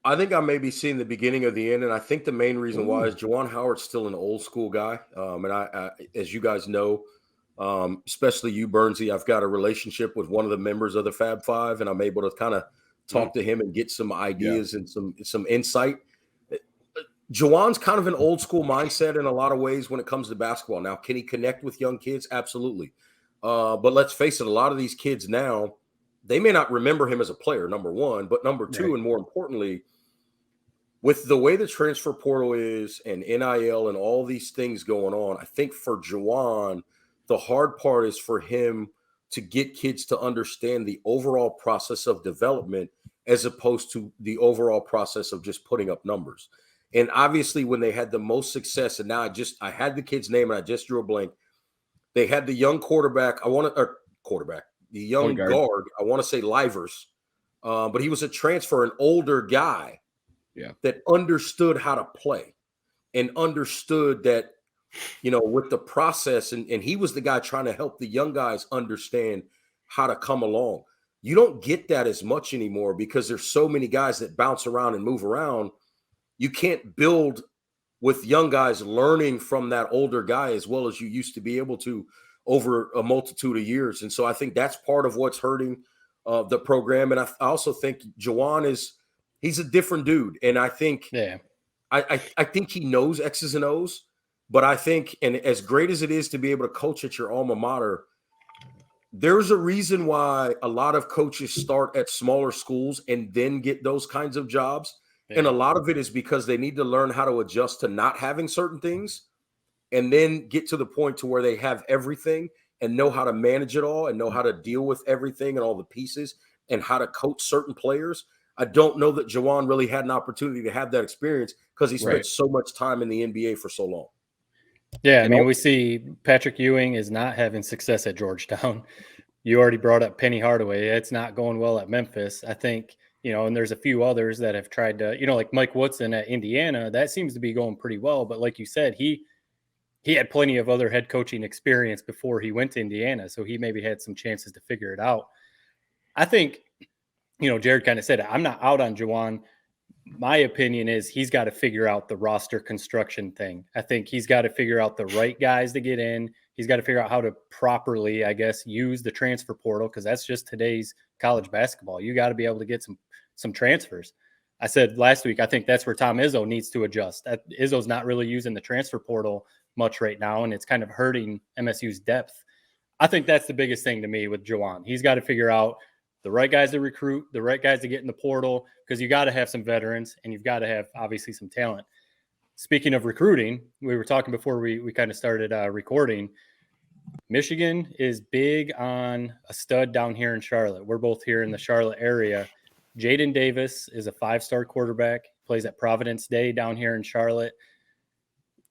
Speaker 4: I think I may be seeing the beginning of the end, and I think the main reason why is Juwan Howard's still an old school guy. And I, as you guys know, especially you, Bernsey, I've got a relationship with one of the members of the Fab Five, and I'm able to kind of talk to him and get some ideas and some insight. Juwan's kind of an old school mindset in a lot of ways when it comes to basketball. Now, can he connect with young kids? Absolutely. But let's face it, a lot of these kids now, they may not remember him as a player, number one, but number two, and more importantly, with the way the transfer portal is and NIL and all these things going on, I think for Juwan, the hard part is for him to get kids to understand the overall process of development as opposed to the overall process of just putting up numbers. And obviously when they had the most success, and now I had the kid's name and I just drew a blank. They had the young the young guard, I want to say Livers, but he was a transfer, an older guy that understood how to play and understood that, with the process, and he was the guy trying to help the young guys understand how to come along. You don't get that as much anymore because there's so many guys that bounce around and move around. You can't build with young guys learning from that older guy as well as you used to be able to over a multitude of years. And so I think that's part of what's hurting the program. And I also think Juwan he's a different dude. And I think, I think he knows X's and O's, but I think, and as great as it is to be able to coach at your alma mater, there's a reason why a lot of coaches start at smaller schools and then get those kinds of jobs. And a lot of it is because they need to learn how to adjust to not having certain things and then get to the point to where they have everything and know how to manage it all and know how to deal with everything and all the pieces and how to coach certain players. I don't know that Juwan really had an opportunity to have that experience because he spent so much time in the NBA for so long.
Speaker 3: Yeah, I
Speaker 2: You
Speaker 3: mean,
Speaker 2: know?
Speaker 3: we see Patrick Ewing is not having success at Georgetown. You already brought up Penny Hardaway. It's not going well at Memphis. I think, and there's a few others that have tried to, like Mike Woodson at Indiana. That seems to be going pretty well. But like you said, he had plenty of other head coaching experience before he went to Indiana. So he maybe had some chances to figure it out. I think, Jared kind of said it. I'm not out on Juwan. My opinion is he's got to figure out the roster construction thing. I think he's got to figure out the right guys to get in. He's got to figure out how to properly, I guess, use the transfer portal, because that's just today's college basketball. You got to be able to get some transfers. I said last week, I think that's where Tom Izzo needs to adjust. Izzo's not really using the transfer portal much right now, and it's kind of hurting MSU's depth. I think that's the biggest thing to me with Juwan. He's got to figure out the right guys to recruit, the right guys to get in the portal, because you got to have some veterans and you've got to have obviously some talent. Speaking of recruiting, we were talking before we kind of started recording. Michigan is big on a stud down here in Charlotte. We're both here in the Charlotte area. Jaden Davis is a 5-star quarterback, plays at Providence Day down here in Charlotte.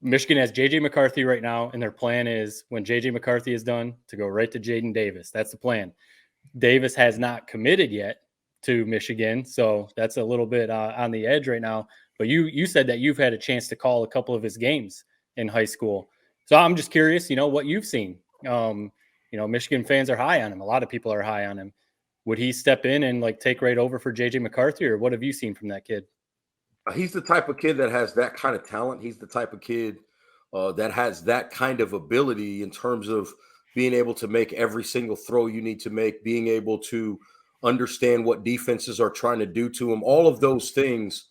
Speaker 3: Michigan has J.J. McCarthy right now, and their plan is when J.J. McCarthy is done to go right to Jaden Davis. That's the plan. Davis has not committed yet to Michigan, so that's a little bit on the edge right now. But you said that you've had a chance to call a couple of his games in high school. So I'm just curious, what you've seen. Michigan fans are high on him. A lot of people are high on him. Would he step in and take right over for J.J. McCarthy, or what have you seen from that kid?
Speaker 4: He's the type of kid that has that kind of talent. He's the type of kid that has that kind of ability in terms of being able to make every single throw you need to make, being able to understand what defenses are trying to do to him. All of those things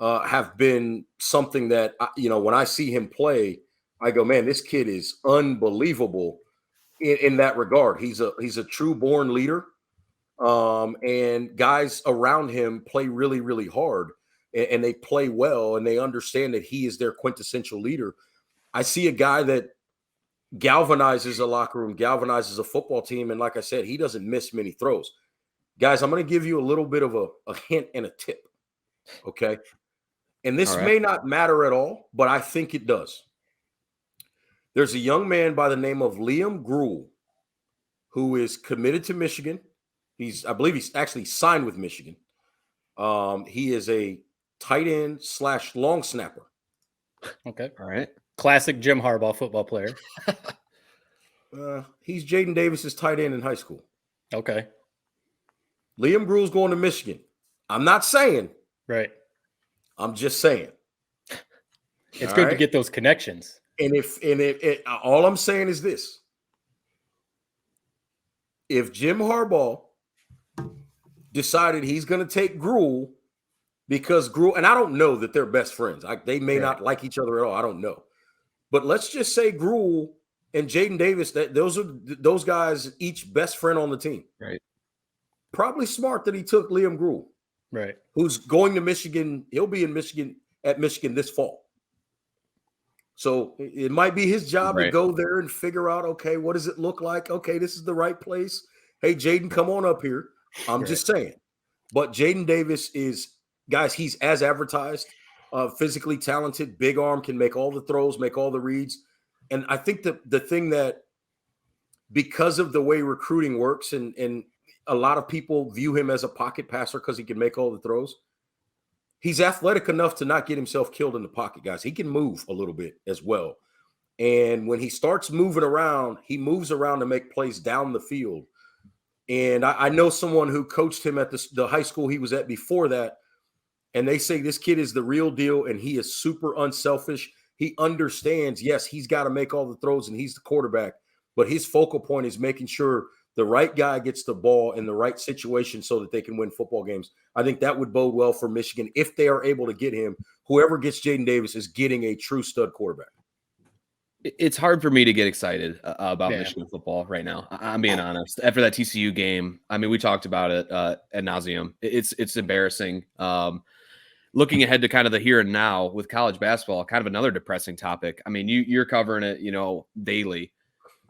Speaker 4: have been something that, when I see him play, I go, man, this kid is unbelievable in that regard. He's a true born leader, and guys around him play really, really hard, and they play well, and they understand that he is their quintessential leader. I see a guy that galvanizes a locker room, galvanizes a football team. And like I said, he doesn't miss many throws. Guys, I'm going to give you a little bit of a hint and a tip. Okay. And this may not matter at all, but I think it does. There's a young man by the name of Liam Grille who is committed to Michigan. I believe he's actually signed with Michigan. He is a tight end / long snapper.
Speaker 3: Okay.
Speaker 2: All right.
Speaker 3: Classic Jim Harbaugh football player.
Speaker 4: He's Jaden Davis's tight end in high school.
Speaker 3: Okay.
Speaker 4: Liam Grille's going to Michigan. I'm not saying.
Speaker 3: Right.
Speaker 4: I'm just saying.
Speaker 3: It's good to get those connections.
Speaker 4: And if all I'm saying is this. If Jim Harbaugh decided he's going to take Grille, because Grille, and I don't know that they're best friends. They may not like each other at all. I don't know. But let's just say Grille and Jaden Davis, that those guys each best friend on the team.
Speaker 2: Right.
Speaker 4: Probably smart that he took Liam Grille.
Speaker 3: Right.
Speaker 4: Who's going to Michigan. He'll be in Michigan this fall. So it might be his job to go there and figure out, okay, what does it look like? Okay, this is the right place. Hey, Jaden, come on up here. I'm just saying. But Jaden Davis is, guys, he's as advertised, physically talented, big arm, can make all the throws, make all the reads. And I think the thing that, because of the way recruiting works, and a lot of people view him as a pocket passer because he can make all the throws, he's athletic enough to not get himself killed in the pocket, guys. He can move a little bit as well. And when he starts moving around, he moves around to make plays down the field. And I know someone who coached him at the high school he was at before that, and they say this kid is the real deal, and he is super unselfish. He understands, yes, he's got to make all the throws, and he's the quarterback, but his focal point is making sure the right guy gets the ball in the right situation so that they can win football games. I think that would bode well for Michigan if they are able to get him. Whoever gets Jaden Davis is getting a true stud quarterback.
Speaker 2: It's hard for me to get excited about Michigan football right now. I'm being honest. After that TCU game, I mean, we talked about it ad nauseum. It's embarrassing. Looking ahead to kind of the here and now with college basketball, kind of another depressing topic. I mean, you're covering it, daily.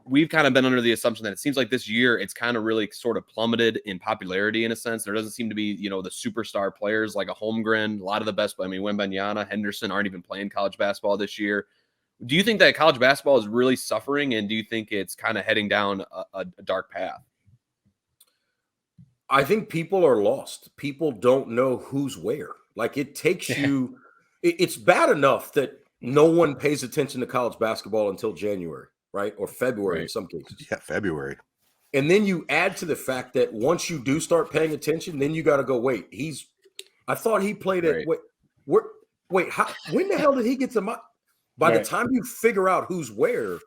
Speaker 2: We've kind of been under the assumption that it seems like this year it's kind of really sort of plummeted in popularity in a sense. There doesn't seem to be, the superstar players like a Holmgren. A lot of the best, Wembanyama, Henderson aren't even playing college basketball this year. Do you think that college basketball is really suffering, and do you think it's kind of heading down a dark path?
Speaker 4: I think people are lost. People don't know who's where. Like it takes you, it's bad enough that no one pays attention to college basketball until January, right? Or February in some cases.
Speaker 1: Yeah, February.
Speaker 4: And then you add to the fact that once you do start paying attention, then you got to go, wait, I thought he played at, when the hell did he get to by the time you figure out who's where,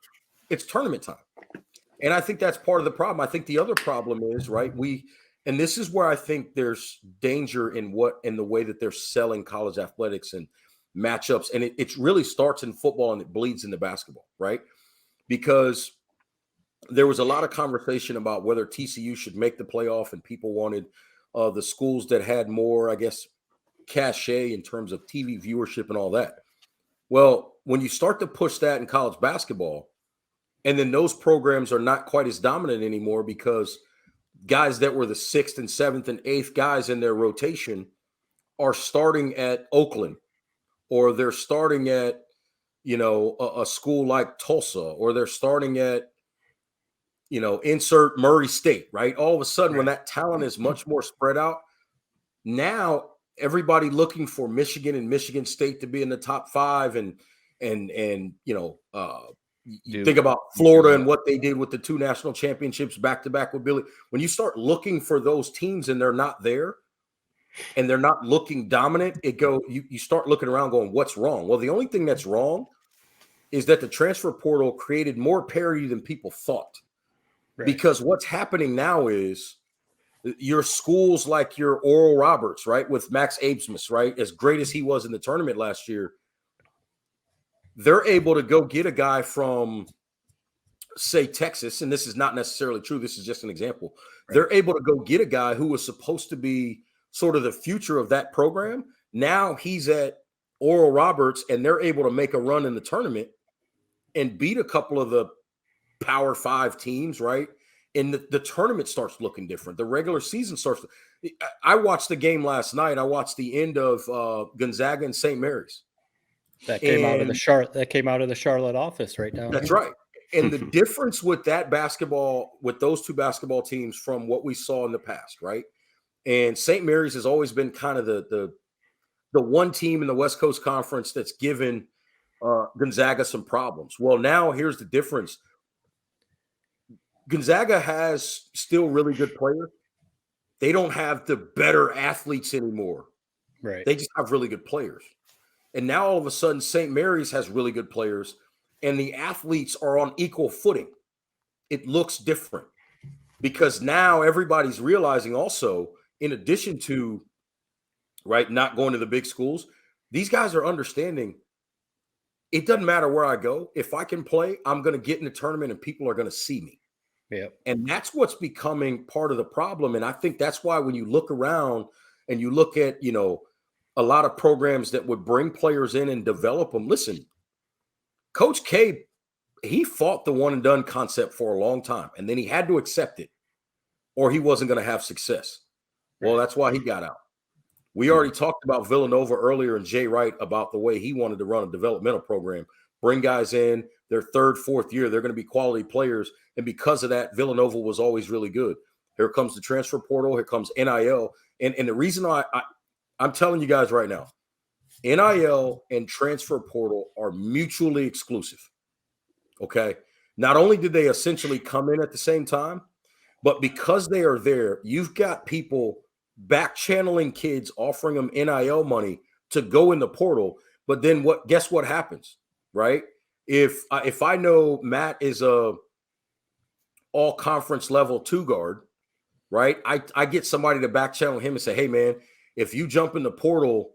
Speaker 4: it's tournament time. And I think that's part of the problem. I think the other problem is, right, and this is where I think there's danger in the way that they're selling college athletics and matchups. And it really starts in football and it bleeds into basketball, right? Because there was a lot of conversation about whether TCU should make the playoff, and people wanted the schools that had more, I guess, cachet in terms of TV viewership and all that. Well, when you start to push that in college basketball, and then those programs are not quite as dominant anymore because guys that were the 6th and 7th and 8th guys in their rotation are starting at Oakland, or they're starting at, a school like Tulsa, or they're starting at, insert Murray State, right? All of a sudden, when that talent is much more spread out, now everybody looking for Michigan and Michigan State to be in the top 5, and you think about Florida and what they did with the 2 national championships back to back with Billy. When you start looking for those teams and they're not there, and they're not looking dominant, you start looking around going, what's wrong? Well, the only thing that's wrong is that the transfer portal created more parity than people thought. Right. Because what's happening now is your schools like your Oral Roberts, right, with Max Absmus, right, as great as he was in the tournament last year, they're able to go get a guy from, say, Texas, and this is not necessarily true. This is just an example. Right. They're able to go get a guy who was supposed to be sort of the future of that program. Now he's at Oral Roberts, and they're able to make a run in the tournament and beat a couple of the Power 5 teams, right? And the tournament starts looking different. The regular season starts. I watched the game last night. I watched the end of Gonzaga and St. Mary's.
Speaker 3: That came out of the Charlotte office right now.
Speaker 4: That's right. And the difference with that basketball, with those 2 basketball teams from what we saw in the past, right? And St. Mary's has always been kind of the one team in the West Coast Conference that's given Gonzaga some problems. Well, now here's the difference. Gonzaga has still really good players. They don't have the better athletes anymore.
Speaker 3: Right.
Speaker 4: They just have really good players. And now all of a sudden, St. Mary's has really good players, and the athletes are on equal footing. It looks different because now everybody's realizing also, in addition to, right, not going to the big schools, these guys are understanding it doesn't matter where I go. If I can play, I'm going to get in the tournament and people are going to see me.
Speaker 3: Yeah.
Speaker 4: And that's what's becoming part of the problem. And I think that's why when you look around and you look at, a lot of programs that would bring players in and develop them. Listen, Coach K, he fought the one and done concept for a long time, and then he had to accept it or he wasn't going to have success. Well, that's why he got out. We already talked about Villanova earlier and Jay Wright about the way he wanted to run a developmental program, bring guys in their 3rd, 4th year. They're going to be quality players. And because of that, Villanova was always really good. Here comes the transfer portal. Here comes NIL. And the reason I'm telling you guys right now, NIL and transfer portal are mutually exclusive. Okay. Not only did they essentially come in at the same time, but because they are there, you've got people back channeling kids, offering them NIL money to go in the portal. But then guess what happens, right? If I know Matt is a all conference level 2 guard, right? I get somebody to back channel him and say, hey man, if you jump in the portal,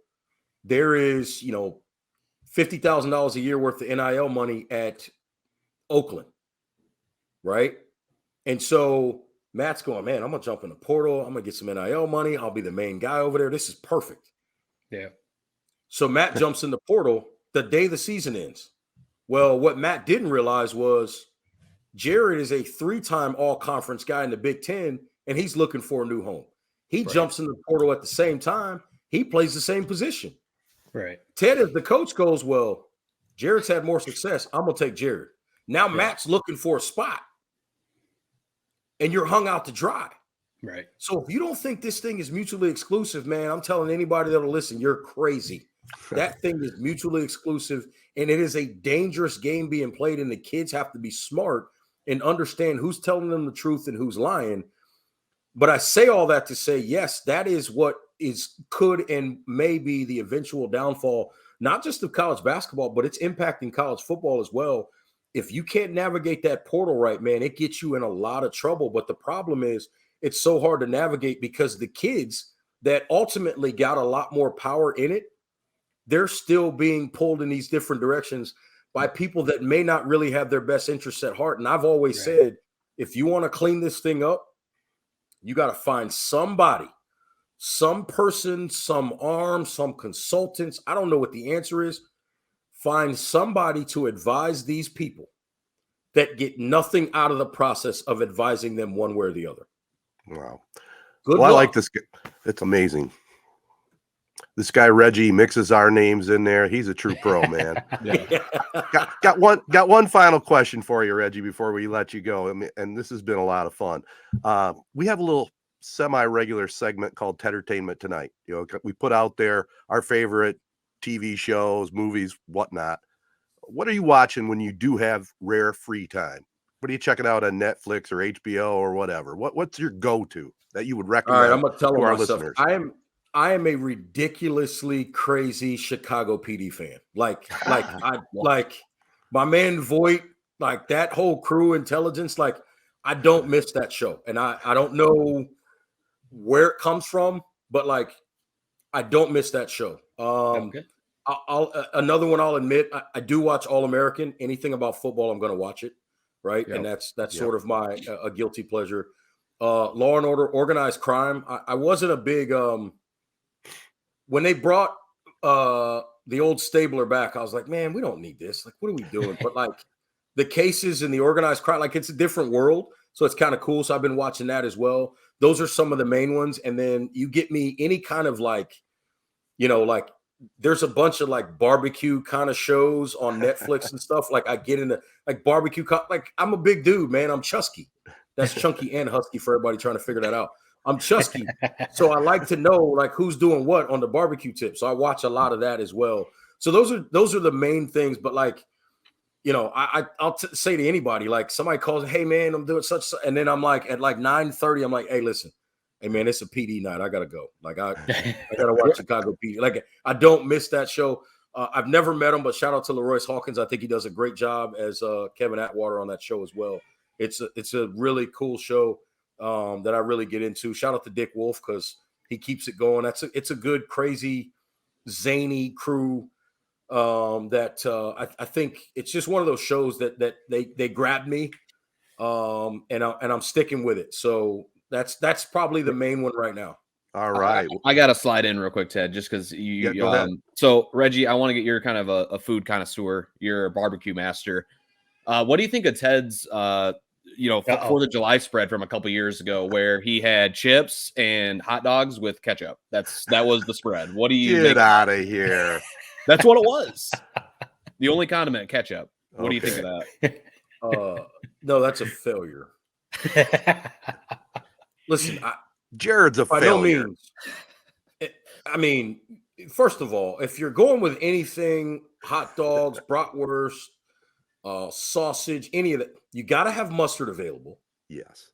Speaker 4: there is, $50,000 a year worth of NIL money at Oakland, right? And so Matt's going, man, I'm going to jump in the portal. I'm going to get some NIL money. I'll be the main guy over there. This is perfect.
Speaker 3: Yeah.
Speaker 4: So Matt jumps in the portal the day the season ends. Well, what Matt didn't realize was Jared is a 3-time all-conference guy in the Big Ten, and he's looking for a new home. He jumps in the portal at the same time. He plays the same position.
Speaker 3: Right.
Speaker 4: Ted, as the coach, goes, well, Jared's had more success. I'm going to take Jared. Now Matt's looking for a spot, and you're hung out to dry.
Speaker 3: Right.
Speaker 4: So if you don't think this thing is mutually exclusive, man, I'm telling anybody that'll listen, you're crazy. That thing is mutually exclusive, and it is a dangerous game being played, and the kids have to be smart and understand who's telling them the truth and who's lying. But I say all that to say, yes, that is what could and may be the eventual downfall, not just of college basketball, but it's impacting college football as well. If you can't navigate that portal right, man, it gets you in a lot of trouble. But the problem is it's so hard to navigate because the kids that ultimately got a lot more power in it, they're still being pulled in these different directions by people that may not really have their best interests at heart. And I've always said, if you want to clean this thing up, you got to find somebody, some person, some arm, some consultants. I don't know what the answer is. Find somebody to advise these people that get nothing out of the process of advising them one way or the other.
Speaker 1: Wow.
Speaker 4: Good
Speaker 1: Well, I
Speaker 4: luck.
Speaker 1: like this. It's amazing. This guy Reggie mixes our names in there. He's a true pro, man. Got one final question for you, Reggie, before we let you go. I mean, and this has been a lot of fun. We have a little semi-regular segment called Tedtertainment Tonight. You know, we put out there our favorite TV shows, movies, whatnot. What are you watching when you do have rare free time? What are you checking out on Netflix or HBO or whatever? What's your go-to that you would
Speaker 4: All
Speaker 1: recommend
Speaker 4: right, I'm going to tell
Speaker 1: to our
Speaker 4: myself,
Speaker 1: listeners?
Speaker 4: I am a ridiculously crazy Chicago PD fan. Like my man Voight, like that whole crew, Intelligence, like I don't miss that show. And I don't know where it comes from, but like I don't miss that show.
Speaker 3: Okay.
Speaker 4: I'll another one I'll admit, I do watch All American. Anything about football, I'm going to watch it, right?
Speaker 1: Yep.
Speaker 4: And that's sort of my a guilty pleasure. Law and Order, Organized Crime. I wasn't a big when they brought the old Stabler back, I was like, man, we don't need this. Like, what are we doing? But like the cases and the organized crime, like it's a different world. So it's kind of cool. So I've been watching that as well. Those are some of the main ones. And then you get me any kind of like, you know, like there's a bunch of like barbecue kind of shows on Netflix and stuff. Like I get into like barbecue. Like I'm a big dude, man. I'm Chusky. That's chunky and husky for everybody trying to figure that out. I'm Chusky. So I like to know like who's doing what on the barbecue tip. So I watch a lot of that as well. So those are the main things. But like, you know, I'll say to anybody, like somebody calls, hey man, I'm doing such, and then I'm like at like 9:30, I'm like, hey, listen, hey man, it's a PD night. I gotta go. Like I gotta watch Chicago PD. Like I don't miss that show. I've never met him, but shout out to Leroyce Hawkins. I think he does a great job as Kevin Atwater on that show as well. It's a really cool show that I really get into. Shout out to Dick Wolf because he keeps it going. It's a good, crazy, zany crew that I think it's just one of those shows that they grabbed me and I'm sticking with it. So that's probably the main one right now.
Speaker 1: All right.
Speaker 2: I got to slide in real quick, Ted, just because you.
Speaker 1: Go ahead.
Speaker 2: So Reggie, I want to get your kind of a food connoisseur. You're a barbecue master. What do you think of Ted's, Fourth of July spread from a couple years ago, where he had chips and hot dogs with ketchup? That was the spread. What do you
Speaker 1: Get out of here?
Speaker 2: That's what it was. The only condiment, ketchup. What do you think of that?
Speaker 4: No, that's a failure. Listen,
Speaker 1: Jared's a
Speaker 4: by
Speaker 1: failure.
Speaker 4: no means. I mean, first of all, if you're going with anything, hot dogs, bratwurst, sausage, any of that, you got to have mustard available.
Speaker 1: Yes.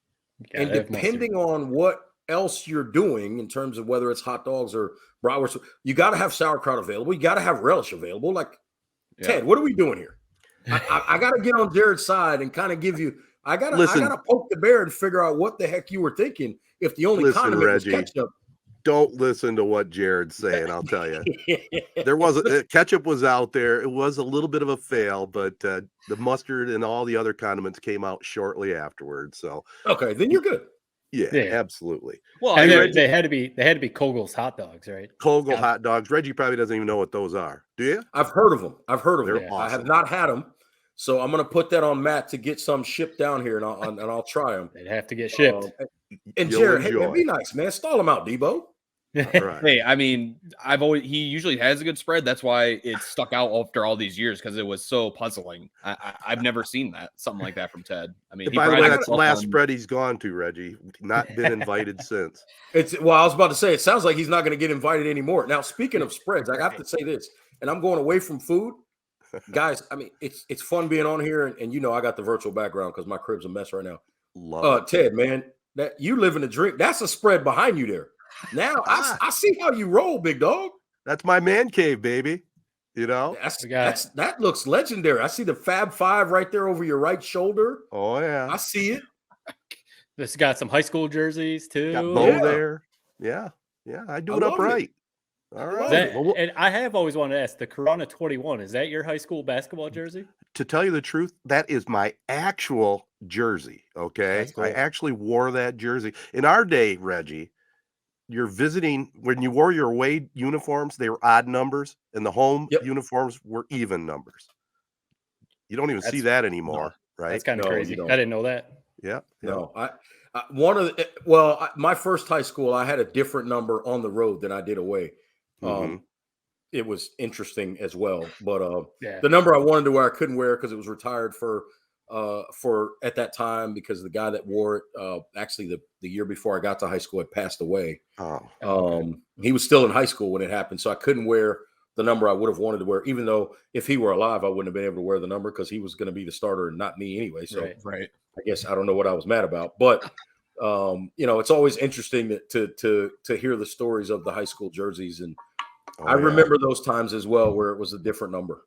Speaker 4: And depending on what else you're doing in terms of whether it's hot dogs or bratwurst, you got to have sauerkraut available. You got to have relish available. Like, Ted, what are we doing here? I got to get on Jared's side and kind of give you. I gotta poke the bear and figure out what the heck you were thinking. If the only condiment
Speaker 1: Reggie,
Speaker 4: was ketchup.
Speaker 1: Don't listen to what Jared's saying. I'll tell you, ketchup was out there. It was a little bit of a fail, but the mustard and all the other condiments came out shortly afterwards. So
Speaker 4: okay, then you're good.
Speaker 1: Yeah, absolutely.
Speaker 3: Well, and they had to be Kogel's hot dogs, right?
Speaker 1: Kogel hot dogs. Reggie probably doesn't even know what those are. Do you?
Speaker 4: I've heard of them.
Speaker 1: They're awesome.
Speaker 4: I have not had them, so I'm going to put that on Matt to get some shipped down here, and I'll try them.
Speaker 3: They'd have to get shipped.
Speaker 4: And Jared, hey, man, be nice, man. Stall them out, Debo.
Speaker 1: All right.
Speaker 2: Hey, I mean, he usually has a good spread. That's why it stuck out after all these years because it was so puzzling. I've never seen something like that from Ted. I mean,
Speaker 1: And
Speaker 2: he
Speaker 1: by the way,
Speaker 2: prides
Speaker 1: that's the
Speaker 2: himself
Speaker 1: last
Speaker 2: on-
Speaker 1: spread he's gone to, Reggie. Not been invited since.
Speaker 4: I was about to say, it sounds like he's not going to get invited anymore. Now, speaking of spreads, I have to say this, and I'm going away from food. Guys, I mean, it's fun being on here, and you know I got the virtual background because my crib's a mess right now.
Speaker 1: Love it.
Speaker 4: Ted, man, that you live in a dream. That's a spread behind you there. Now I see how you roll, big dog.
Speaker 1: That's my man cave, baby. You know?
Speaker 4: That looks legendary. I see the Fab Five right there over your right shoulder.
Speaker 1: Oh, yeah.
Speaker 4: I see it.
Speaker 3: This got some high school jerseys too.
Speaker 1: Got Bo there. Yeah. Yeah. I do it
Speaker 4: love
Speaker 1: upright. All
Speaker 4: love
Speaker 1: right.
Speaker 4: it.
Speaker 3: And I have always wanted to ask, the Corona 21, is that your high school basketball jersey?
Speaker 1: To tell you the truth, that is my actual jersey. Okay.
Speaker 3: That's cool.
Speaker 1: I actually wore that jersey. In our day, Reggie, you're visiting when you wore your away uniforms, they were odd numbers, and the home uniforms were even numbers. You don't even see that anymore, right?
Speaker 3: That's kind of
Speaker 4: No,
Speaker 3: crazy.
Speaker 4: you don't.
Speaker 3: I didn't know that.
Speaker 1: Yeah.
Speaker 4: No, my first high school, I had a different number on the road than I did away. It was interesting as well, but the number I wanted to wear, I couldn't wear because it was retired for at that time because the guy that wore it, actually the year before I got to high school, had passed away. He was still in high school when it happened, so I couldn't wear the number I would have wanted to wear, even though if he were alive, I wouldn't have been able to wear the number because he was going to be the starter and not me anyway. So
Speaker 2: right.
Speaker 4: I guess I don't know what I was mad about, but you know, it's always interesting to hear the stories of the high school jerseys, and I remember those times as well where it was a different number.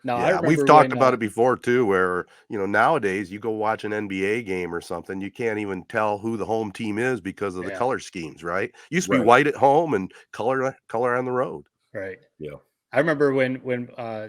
Speaker 3: No,
Speaker 1: yeah, we've talked about it before too, where, you know, nowadays you go watch an NBA game or something, you can't even tell who the home team is because of the color schemes, right? Used to be white at home and color on the road.
Speaker 3: Right.
Speaker 4: Yeah.
Speaker 3: I remember when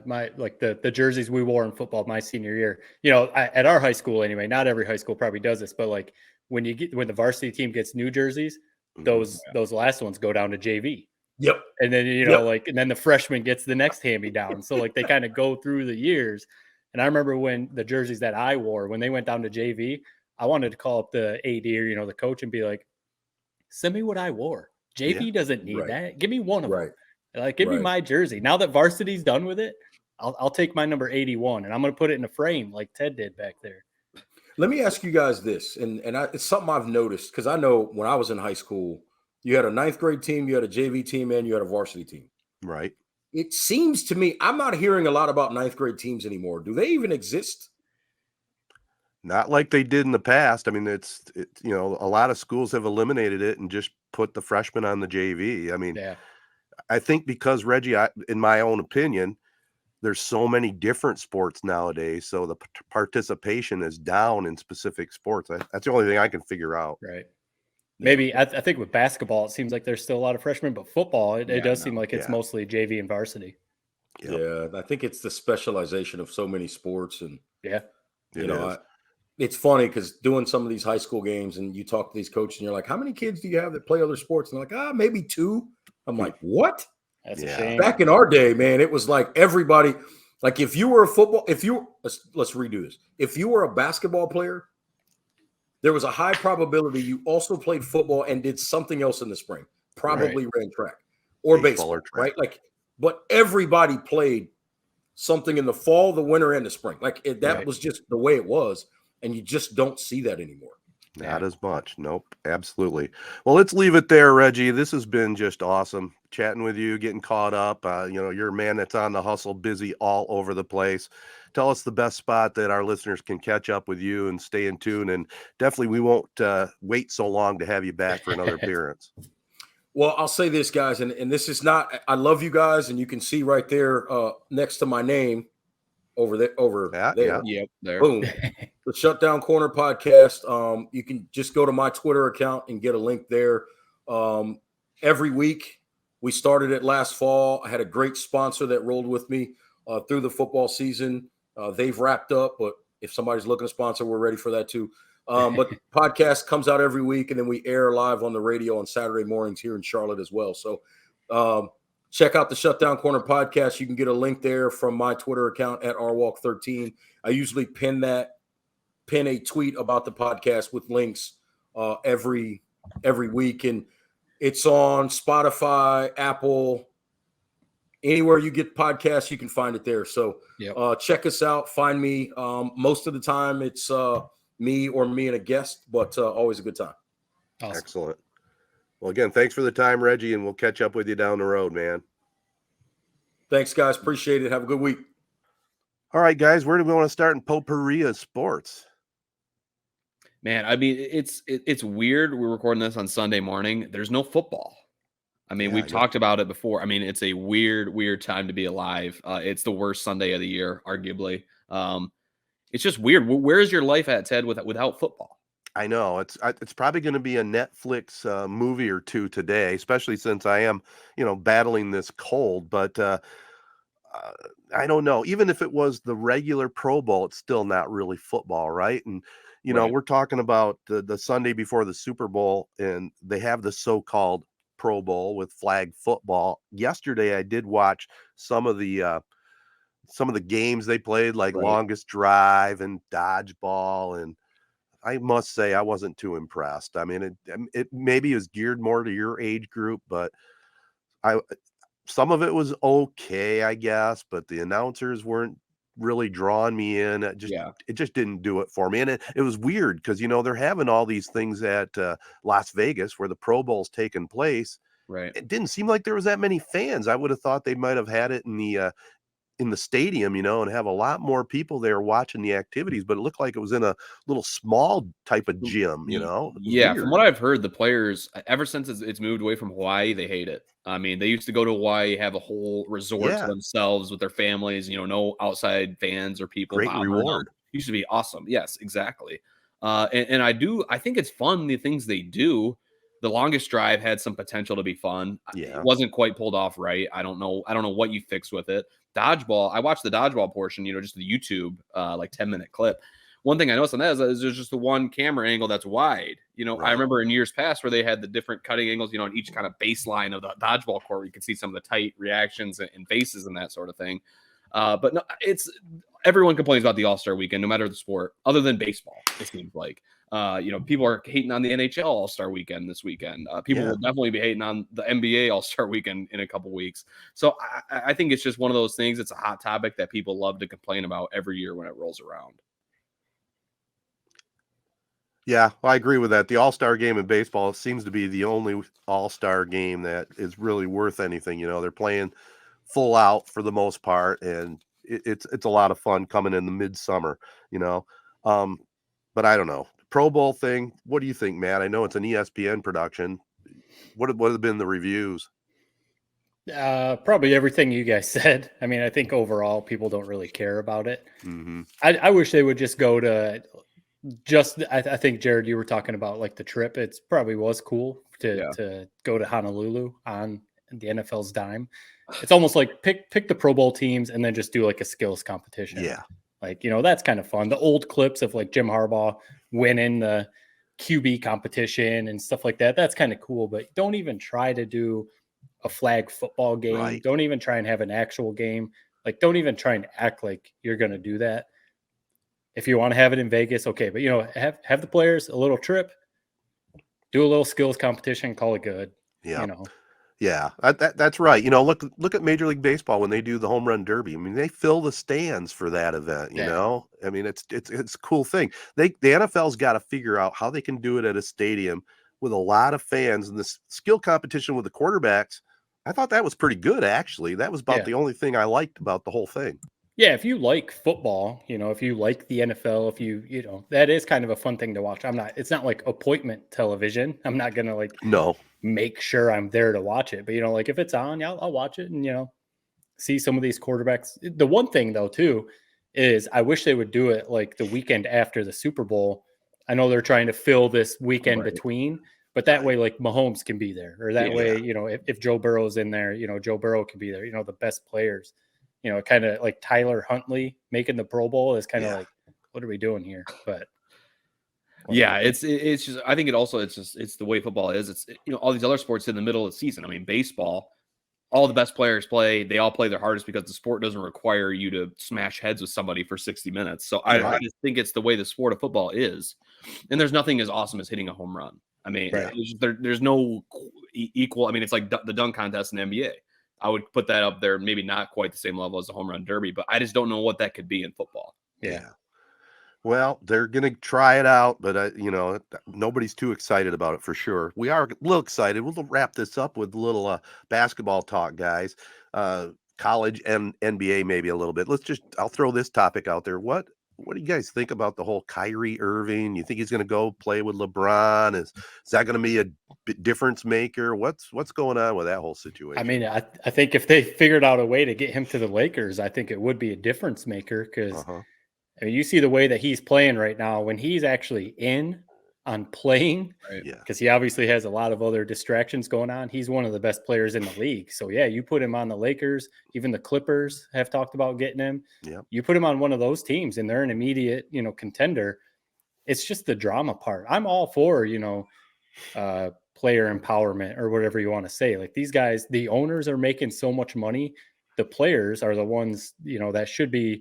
Speaker 3: my the jerseys we wore in football my senior year, you know, at our high school anyway, not every high school probably does this, but like when the varsity team gets new jerseys, those last ones go down to JV.
Speaker 4: Yep.
Speaker 3: And then, you know, and then the freshman gets the next hand-me-down. So like they kind of go through the years. And I remember when the jerseys that I wore, when they went down to JV, I wanted to call up the AD or, you know, the coach and be like, send me what I wore. JV doesn't need that. Give me one of them. Like, give me my jersey. Now that varsity's done with it, I'll take my number 81 and I'm going to put it in a frame like Ted did back there.
Speaker 4: Let me ask you guys this, and it's something I've noticed because I know when I was in high school, you had a 9th grade team, you had a JV team, and you had a varsity team.
Speaker 1: Right.
Speaker 4: It seems to me, I'm not hearing a lot about 9th grade teams anymore. Do they even exist?
Speaker 1: Not like they did in the past. I mean, it's you know, a lot of schools have eliminated it and just put the freshmen on the JV. I mean, I think because, Reggie, in my own opinion, there's so many different sports nowadays, so the participation is down in specific sports. That's the only thing I can figure out.
Speaker 3: Right. Maybe I think with basketball, it seems like there's still a lot of freshmen, but football, it does seem like it's mostly JV and varsity.
Speaker 4: Yeah, I think it's the specialization of so many sports, and you know, it's funny because doing some of these high school games, and you talk to these coaches, and you're like, "How many kids do you have that play other sports?" And they're like, maybe 2. I'm like, "What?"
Speaker 3: That's a shame.
Speaker 4: Back in our day, man, it was like everybody. Like if you were let's redo this. If you were a basketball player, there was a high probability you also played football and did something else in the spring. Probably ran track or baseball, right? Like, but everybody played something in the fall, the winter, and the spring. Like that was just the way it was, and you just don't see that anymore.
Speaker 1: Not as much. Nope. Absolutely. Well, let's leave it there, Reggie. This has been just awesome chatting with you, getting caught up. You know, you're a man that's on the hustle, busy all over the place. Tell us the best spot that our listeners can catch up with you and stay in tune. And definitely we won't wait so long to have you back for another appearance.
Speaker 4: Well, I'll say this, guys, and this is not, I love you guys, and you can see right there next to my name over there.
Speaker 2: Yep, there.
Speaker 4: Boom. The Shutdown Corner podcast. You can just go to my Twitter account and get a link there. Every week, we started it last fall. I had a great sponsor that rolled with me through the football season. They've wrapped up, but if somebody's looking to sponsor, we're ready for that too. But podcast comes out every week, and then we air live on the radio on Saturday mornings here in Charlotte as well. So check out the Shutdown Corner podcast. You can get a link there from my Twitter account at rwalk13. I usually pin a tweet about the podcast with links every week. And It's on Spotify, Apple, anywhere you get podcasts, you can find it there. So check us out. Find me. Most of the time, it's me and a guest, but always a good time.
Speaker 3: Awesome.
Speaker 1: Excellent. Well, again, thanks for the time, Reggie, and we'll catch up with you down the road, man.
Speaker 4: Thanks, guys. Appreciate it. Have a good week.
Speaker 1: All right, guys, where do we want to start in potpourri of sports?
Speaker 2: Man, I mean, it's weird. We're recording this on Sunday morning. There's no football. I mean, we've talked about it before. I mean, it's a weird time to be alive. It's the worst Sunday of the year, arguably. It's just weird. Where is your life at, Ted, without football?
Speaker 1: I know it's probably going to be a Netflix movie or two today, especially since I am, battling this cold. But I don't know. Even if it was the regular Pro Bowl, it's still not really football, right? And we're talking about the Sunday before the Super Bowl, and they have the so-called Pro Bowl with flag football. Yesterday, I did watch some of the games they played, like longest drive and dodgeball, and I must say I wasn't too impressed. I mean, it maybe is geared more to your age group, but some of it was okay, I guess, but the announcers weren't really drawing me in. It just didn't do it for me. And it was weird because, they're having all these things at Las Vegas where the Pro Bowl's taking place.
Speaker 2: Right.
Speaker 1: It didn't seem like there was that many fans. I would have thought they might have had it in the stadium, and have a lot more people there watching the activities, but it looked like it was in a little small type of gym,
Speaker 2: Yeah, from what I've heard, the players, ever since it's moved away from Hawaii, they hate it. I mean, they used to go to Hawaii, have a whole resort to themselves with their families, no outside fans or people.
Speaker 1: Great reward.
Speaker 2: Used to be awesome. Yes, exactly. And I think it's fun, the things they do. The longest drive had some potential to be fun.
Speaker 1: Yeah.
Speaker 2: It wasn't quite pulled off right. I don't know what you fix with it. Dodgeball, I watched the dodgeball portion, just the YouTube, like 10-minute clip. One thing I noticed on that is there's just the one camera angle that's wide. I remember in years past where they had the different cutting angles, on each kind of baseline of the dodgeball court, where you could see some of the tight reactions and faces and that sort of thing. But no, everyone complains about the All-Star weekend, no matter the sport, other than baseball, it seems like. People are hating on the NHL All-Star weekend this weekend. People will definitely be hating on the NBA All-Star weekend in a couple weeks. So I think it's just one of those things. It's a hot topic that people love to complain about every year when it rolls around.
Speaker 1: Yeah, I agree with that. The All-Star game in baseball seems to be the only All-Star game that is really worth anything. They're playing full out for the most part, and it's a lot of fun coming in the midsummer, but I don't know. Pro Bowl thing, what do you think, Matt? I know it's an ESPN production. What have been the reviews?
Speaker 3: Probably everything you guys said. I mean, I think overall people don't really care about it.
Speaker 1: Mm-hmm.
Speaker 3: I wish they would just go to I think, Jared, you were talking about like the trip. It probably was cool to go to Honolulu on the NFL's dime. It's almost like pick the Pro Bowl teams and then just do like a skills competition.
Speaker 1: Yeah.
Speaker 3: Like, that's kind of fun. The old clips of like Jim Harbaugh winning the QB competition and stuff like that. That's kind of cool, but don't even try to do a flag football game.
Speaker 1: Right.
Speaker 3: Don't even try and have an actual game. Like, don't even try and act like you're going to do that. If you want to have it in Vegas, okay. But, have the players a little trip, do a little skills competition, call it good.
Speaker 1: Yeah. Yeah, that's right. Look at Major League Baseball when they do the home run derby. I mean, they fill the stands for that event. I mean, it's a cool thing. The NFL's got to figure out how they can do it at a stadium with a lot of fans. And this skill competition with the quarterbacks, I thought that was pretty good. Actually, that was about the only thing I liked about the whole thing.
Speaker 3: Yeah, if you like football, if you like the NFL, if you that is kind of a fun thing to watch. It's not like appointment television. I'm not gonna make sure I'm there to watch it. But, if it's on, I'll watch it and, see some of these quarterbacks. The one thing, though, too, is I wish they would do it like the weekend after the Super Bowl. I know they're trying to fill this weekend between, but that way, like, Mahomes can be there. Or that way, if Joe Burrow's in there, Joe Burrow can be there. The best players. Kind of like Tyler Huntley making the Pro Bowl is kind of like, what are we doing here? But
Speaker 2: yeah, it's just, I think it's the way football is. It's, all these other sports in the middle of the season. I mean, baseball, all the best players play. They all play their hardest because the sport doesn't require you to smash heads with somebody for 60 minutes. So I just think it's the way the sport of football is. And there's nothing as awesome as hitting a home run. I mean,
Speaker 3: Right.
Speaker 2: there's no equal. I mean, it's like the dunk contest in the NBA. I would put that up there, maybe not quite the same level as the home run derby, but I just don't know what that could be in football.
Speaker 3: Yeah.
Speaker 1: Well, they're going to try it out, but nobody's too excited about it for sure. We are a little excited. We'll wrap this up with a little basketball talk, guys. College and NBA maybe a little bit. I'll throw this topic out there. What do you guys think about the whole Kyrie Irving? You think he's going to go play with LeBron? Is that going to be a difference maker? What's going on with that whole situation?
Speaker 3: I mean, I think if they figured out a way to get him to the Lakers, I think it would be a difference maker because I mean, you see the way that he's playing right now when he's actually in on playing,
Speaker 2: Right.
Speaker 1: Yeah.
Speaker 3: because he obviously has a lot of other distractions going on. He's one of the best players in the league. So yeah, you put him on the Lakers, even the Clippers have talked about getting him.
Speaker 1: Yep.
Speaker 3: You put him on one of those teams and they're an immediate, contender. It's just the drama part. I'm all for, player empowerment or whatever you want to say. Like these guys, the owners are making so much money. The players are the ones, that should be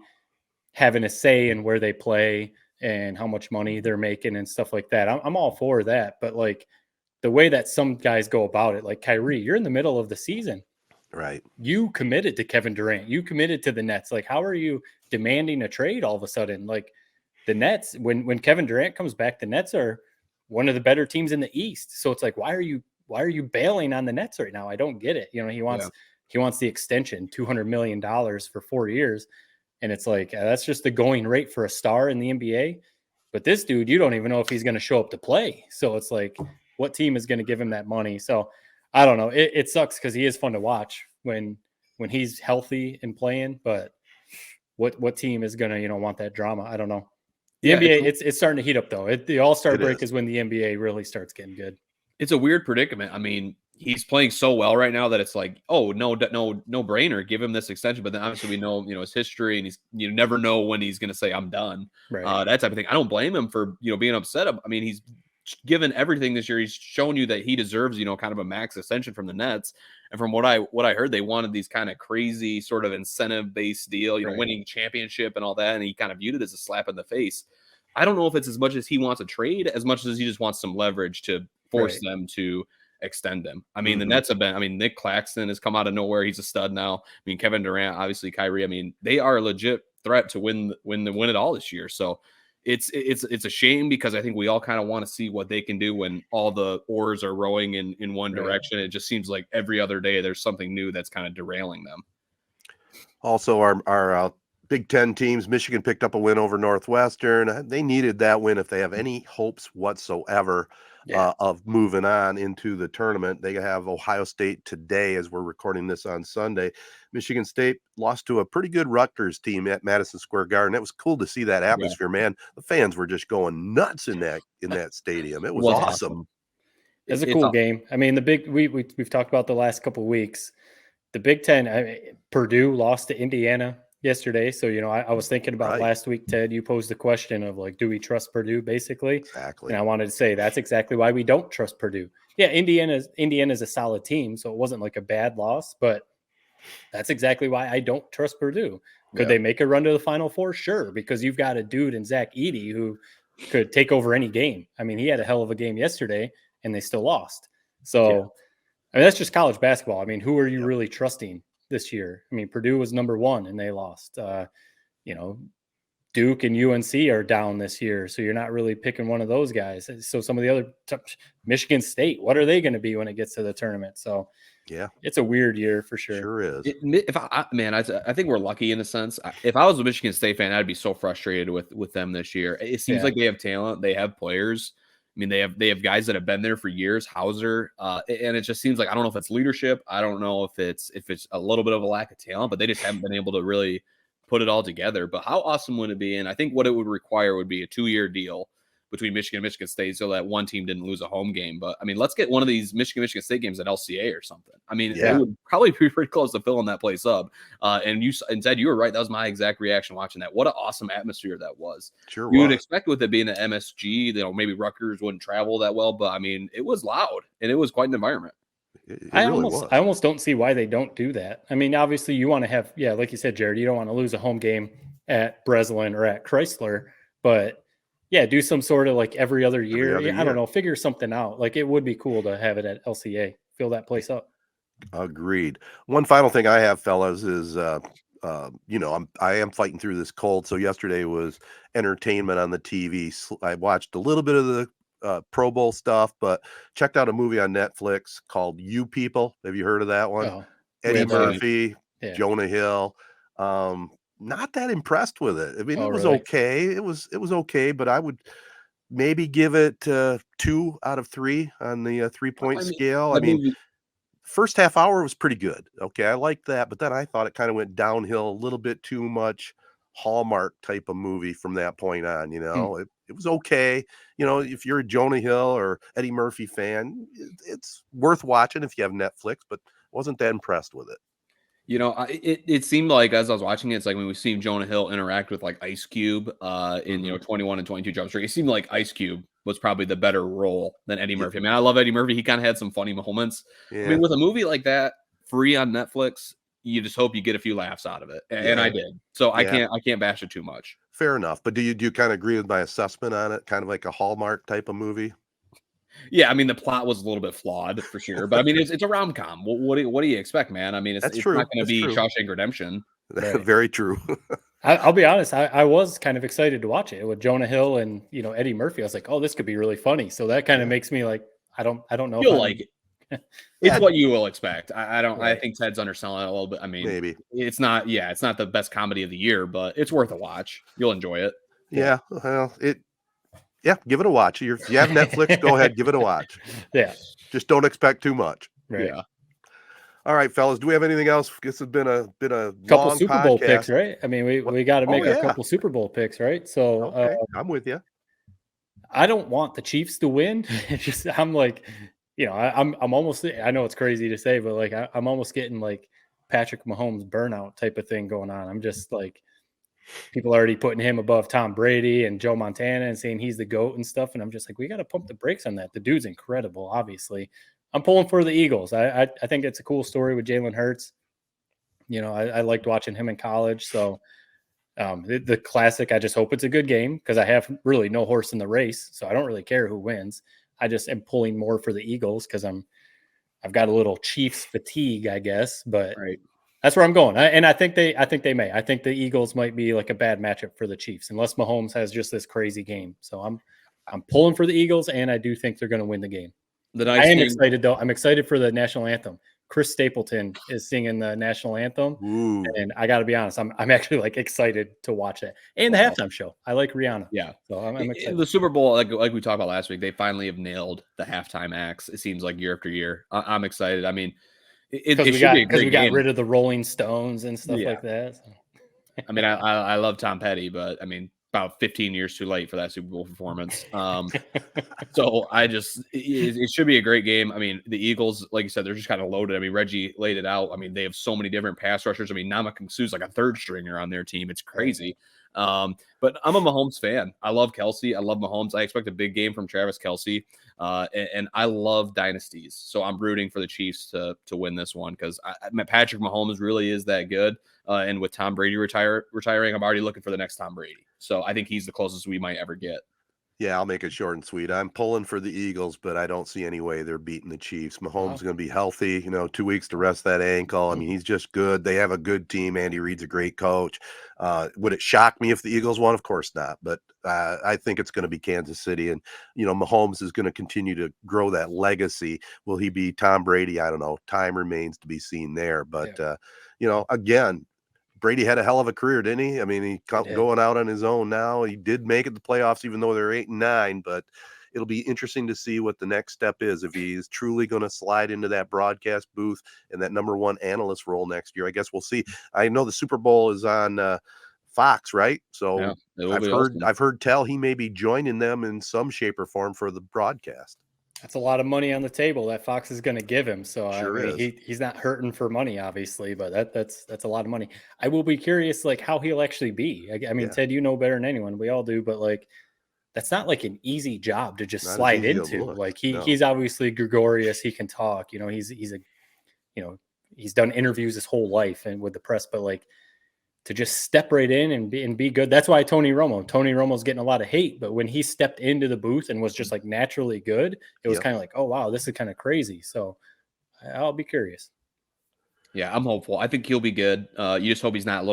Speaker 3: having a say in where they play and how much money they're making and stuff like that. I'm all for that. But like the way that some guys go about it, like Kyrie, you're in the middle of the season.
Speaker 1: Right.
Speaker 3: You committed to Kevin Durant. You committed to the Nets. Like, how are you demanding a trade all of a sudden? Like the Nets, when Kevin Durant comes back, the Nets are one of the better teams in the East. So it's like, why are you bailing on the Nets right now? I don't get it. He wants the extension, $200 million for 4 years. And it's like, that's just the going rate for a star in the NBA. But this dude, you don't even know if he's going to show up to play. So it's like, what team is going to give him that money? So I don't know. It sucks because he is fun to watch when he's healthy and playing. But what team is going to, want that drama? I don't know. The NBA, it's starting to heat up, though. The All-Star break is when the NBA really starts getting good.
Speaker 2: It's a weird predicament. I mean, he's playing so well right now that it's like, oh, no brainer, give him this extension. But then obviously we know, his history, and you never know when he's going to say I'm done.
Speaker 3: Right.
Speaker 2: That type of thing. I don't blame him for being upset. I mean, he's given everything this year. He's shown you that he deserves kind of a max extension from the Nets. And from what I heard, they wanted these kind of crazy sort of incentive based deal,
Speaker 3: Right.
Speaker 2: winning championship and all that. And he kind of viewed it as a slap in the face. I don't know if it's as much as he wants a trade as much as he just wants some leverage to force them to extend them. I mean, the Nets have been, Nick Claxton has come out of nowhere. He's a stud now. I mean, Kevin Durant, obviously Kyrie. I mean, they are a legit threat to win it all this year. So it's a shame because I think we all kind of want to see what they can do when all the oars are rowing in one direction. It just seems like every other day there's something new that's kind of derailing them.
Speaker 1: Also, our Big Ten teams, Michigan picked up a win over Northwestern. They needed that win if they have any hopes whatsoever of moving on into the tournament. They have Ohio State today as we're recording this on Sunday. Michigan State lost to a pretty good Rutgers team at Madison Square Garden. It was cool to see that atmosphere, man. The fans were just going nuts in that stadium. It was awesome.
Speaker 3: It's a cool game. I mean, we've talked about the last couple of weeks. The Big Ten, Purdue lost to Indiana yesterday. So, I was thinking about last week, Ted, you posed the question of like, do we trust Purdue basically?
Speaker 1: Exactly.
Speaker 3: And I wanted to say that's exactly why we don't trust Purdue. Yeah, Indiana's a solid team. So it wasn't like a bad loss, but that's exactly why I don't trust Purdue. Could they make a run to the Final Four? Sure. Because you've got a dude in Zach Edey who could take over any game. I mean, he had a hell of a game yesterday and they still lost. So, I mean, that's just college basketball. I mean, who are you really trusting this year? I mean, Purdue was number one and they lost. Duke and UNC are down this year, so you're not really picking one of those guys. So some of the other Michigan State, what are they going to be when it gets to the tournament? So it's a weird year for sure.
Speaker 1: Sure is.
Speaker 2: I think we're lucky in a sense. If I was a Michigan State fan, I'd be so frustrated with them this year. It seems like they have talent, they have players. I mean, they have guys that have been there for years, Hauser, and it just seems like I don't know if it's leadership. I don't know if it's a little bit of a lack of talent, but they just haven't been able to really put it all together. But how awesome would it be? And I think what it would require would be a 2-year deal between Michigan and Michigan State so that one team didn't lose a home game. But I mean, let's get one of these Michigan State games at LCA or something. I mean, it would probably be pretty close to filling that place up. And Ted, you were right. That was my exact reaction watching that. What an awesome atmosphere that was.
Speaker 1: Sure,
Speaker 2: you would expect with it being an MSG, maybe Rutgers wouldn't travel that well, but I mean, it was loud and it was quite an environment.
Speaker 3: I almost don't see why they don't do that. I mean, obviously you want to have, like you said, Jared, you don't want to lose a home game at Breslin or at Chrysler, but Yeah, do some sort of like every other
Speaker 1: Every
Speaker 3: year.
Speaker 1: other
Speaker 3: Yeah, I don't
Speaker 1: year.
Speaker 3: know, figure something out. Like it would be cool to have it at LCA. Fill that place up.
Speaker 1: Agreed. One final thing I have, fellas, is I am fighting through this cold. So yesterday was entertainment on the TV. I watched a little bit of the Pro Bowl stuff, but checked out a movie on Netflix called You People. Have you heard of that one?
Speaker 3: Oh,
Speaker 1: Eddie
Speaker 3: with
Speaker 1: Murphy,
Speaker 3: yeah.
Speaker 1: Jonah Hill. Not that impressed with it. I mean,
Speaker 3: Oh,
Speaker 1: it was
Speaker 3: really?
Speaker 1: okay. It was okay, but I would maybe give it 2 out of 3 on the 3-point
Speaker 2: I mean,
Speaker 1: scale. I
Speaker 2: the
Speaker 1: mean,
Speaker 2: movie.
Speaker 1: first half hour was pretty good. Okay, I liked that, but then I thought it kind of went downhill a little bit too much. Hallmark type of movie from that point on.
Speaker 3: Hmm.
Speaker 1: It was okay. If you're a Jonah Hill or Eddie Murphy fan, it's worth watching if you have Netflix, but wasn't that impressed with it.
Speaker 2: It seemed like as I was watching it, it's like when we seen Jonah Hill interact with like Ice Cube in 21 and 22 Jump Street. It seemed like Ice Cube was probably the better role than Eddie
Speaker 1: Yeah.
Speaker 2: Murphy. I mean, I love Eddie Murphy. He kind of had some funny moments. I
Speaker 1: Yeah.
Speaker 2: mean, with a movie like that free on Netflix, you just hope you get a few laughs out of it, and I
Speaker 1: Yeah.
Speaker 2: did. So I
Speaker 1: Yeah.
Speaker 2: can't bash it too much.
Speaker 1: Fair enough. But do you kind of agree with my assessment on it? Kind of like a Hallmark type of movie?
Speaker 2: Yeah, I mean the plot was a little bit flawed for sure, but I mean it's a rom com. What do you expect, man? I mean it's
Speaker 1: That's
Speaker 2: it's
Speaker 1: true.
Speaker 2: not going to
Speaker 1: That's
Speaker 2: be
Speaker 1: true.
Speaker 2: Shawshank Redemption.
Speaker 3: Right.
Speaker 1: Very true.
Speaker 3: I'll be honest. I was kind of excited to watch it with Jonah Hill and Eddie Murphy. I was like, oh, this could be really funny. So that kind of
Speaker 1: Yeah.
Speaker 3: makes me like, I don't know.
Speaker 2: You'll like it. It's
Speaker 1: Yeah.
Speaker 2: what you will expect. I don't. I
Speaker 3: Right.
Speaker 2: think Ted's underselling it a little bit. I mean,
Speaker 1: Maybe.
Speaker 2: it's not. Yeah, it's not the best comedy of the year, but it's worth a watch. You'll enjoy it.
Speaker 1: Yeah. Well, give it a watch. If you have Netflix, go ahead, give it a watch.
Speaker 3: Yeah.
Speaker 1: Just don't expect too much.
Speaker 3: Right.
Speaker 2: Yeah.
Speaker 1: All right, fellas. Do we have anything else? This has been a
Speaker 3: Couple
Speaker 1: long
Speaker 3: Super Bowl
Speaker 1: podcast.
Speaker 3: picks, right? I mean, we got to make
Speaker 1: yeah.
Speaker 3: a couple Super Bowl picks, right? So
Speaker 1: Okay, I'm with you.
Speaker 3: I don't want the Chiefs to win. It's just I'm like, I'm almost. I know it's crazy to say, but like I'm almost getting like Patrick Mahomes burnout type of thing going on. I'm just like, people already putting him above Tom Brady and Joe Montana and saying he's the GOAT and stuff, and I'm just like, we got to pump the brakes on that. The dude's incredible, obviously. I'm pulling for the Eagles. I think it's a cool story with Jalen Hurts. I liked watching him in college. So the classic, I just hope it's a good game because I have really no horse in the race. So I don't really care who wins. I just am pulling more for the Eagles because I've got a little Chiefs fatigue, I guess. But
Speaker 2: Right.
Speaker 3: that's where I'm going. I think they may. I think the Eagles might be like a bad matchup for the Chiefs unless Mahomes has just this crazy game. So I'm pulling for the Eagles, and I do think they're going to win the game.
Speaker 2: The nice
Speaker 3: I am
Speaker 2: thing,
Speaker 3: excited though. I'm excited for the national anthem. Chris Stapleton is singing the national anthem,
Speaker 1: Ooh.
Speaker 3: and I got to be honest, I'm actually like excited to watch it. And the
Speaker 2: Wow.
Speaker 3: halftime show. I like Rihanna.
Speaker 2: Yeah.
Speaker 3: So I'm excited.
Speaker 2: The Super Bowl, like we talked about last week, they finally have nailed the halftime acts. It seems like year after year. I'm excited. I mean, it should be a great
Speaker 3: we got
Speaker 2: game.
Speaker 3: rid of the Rolling Stones and stuff
Speaker 2: Yeah.
Speaker 3: like that. So.
Speaker 2: I mean, I love Tom Petty, but I mean, about 15 years too late for that Super Bowl performance. So it should be a great game. I mean, the Eagles, like you said, they're just kind of loaded. I mean, Reggie laid it out. I mean, they have so many different pass rushers. I mean, Ndamukong Suh's like a third stringer on their team. It's crazy. But I'm a Mahomes fan. I love Kelsey. I love Mahomes. I expect a big game from Travis Kelsey. And I love dynasties. So I'm rooting for the Chiefs to win this one because Patrick Mahomes really is that good. And with Tom Brady retiring, I'm already looking for the next Tom Brady. So I think he's the closest we might ever get.
Speaker 1: Yeah, I'll make it short and sweet. I'm pulling for the Eagles, but I don't see any way they're beating the Chiefs. Mahomes is going to be healthy, 2 weeks to rest that ankle. I mean, he's just good. They have a good team. Andy Reid's a great coach. Would it shock me if the Eagles won? Of course not. But I think it's going to be Kansas City. And, Mahomes is going to continue to grow that legacy. Will he be Tom Brady? I don't know. Time remains to be seen there. But, again, Brady had a hell of a career, didn't he? I mean, he going out on his own now. He did make it the playoffs, even though they're 8-9. But it'll be interesting to see what the next step is if he's truly going to slide into that broadcast booth and that number one analyst role next year. I guess we'll see. I know the Super Bowl is on Fox, right? So
Speaker 2: yeah,
Speaker 1: I've heard tell he may be joining them in some shape or form for the broadcast.
Speaker 3: That's a lot of money on the table that Fox is going to give him. So
Speaker 1: Sure
Speaker 3: I mean, he's not hurting for money, obviously, but that's a lot of money. I will be curious, like how he'll actually be. I mean, Ted, you know better than anyone. We all do, but like that's not like an easy job to just slide into. Like he's obviously gregarious. He can talk. He's done interviews his whole life and with the press, but like to just step right in and be good. That's why Tony Romo's getting a lot of hate, but when he stepped into the booth and was just like naturally good, it was
Speaker 1: Yep.
Speaker 3: kind of like, oh wow, this is kind of crazy. So I'll be curious.
Speaker 2: Yeah, I'm hopeful. I think he'll be good. You just hope he's not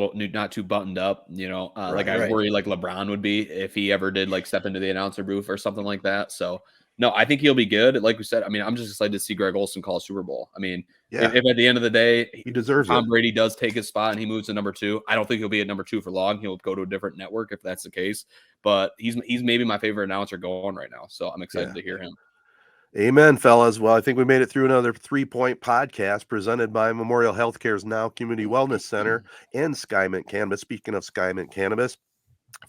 Speaker 2: too buttoned up. Like I
Speaker 3: Right.
Speaker 2: worry like LeBron would be if he ever did like step into the announcer booth or something like that. So no, I think he'll be good. Like we said, I mean, I'm just excited to see Greg Olsen call a Super Bowl. I mean,
Speaker 1: Yeah,
Speaker 2: if at the end of the day
Speaker 1: he deserves
Speaker 2: Tom
Speaker 1: it.
Speaker 2: Brady does take his spot and he moves to number 2, I don't think he'll be at number 2 for long. He'll go to a different network if that's the case. But he's maybe my favorite announcer going right now. So I'm excited to hear him.
Speaker 1: Amen, fellas. Well, I think we made it through another 3-point podcast presented by Memorial Healthcare's Now Community Wellness Center and Skymint Cannabis. Speaking of Skymint Cannabis,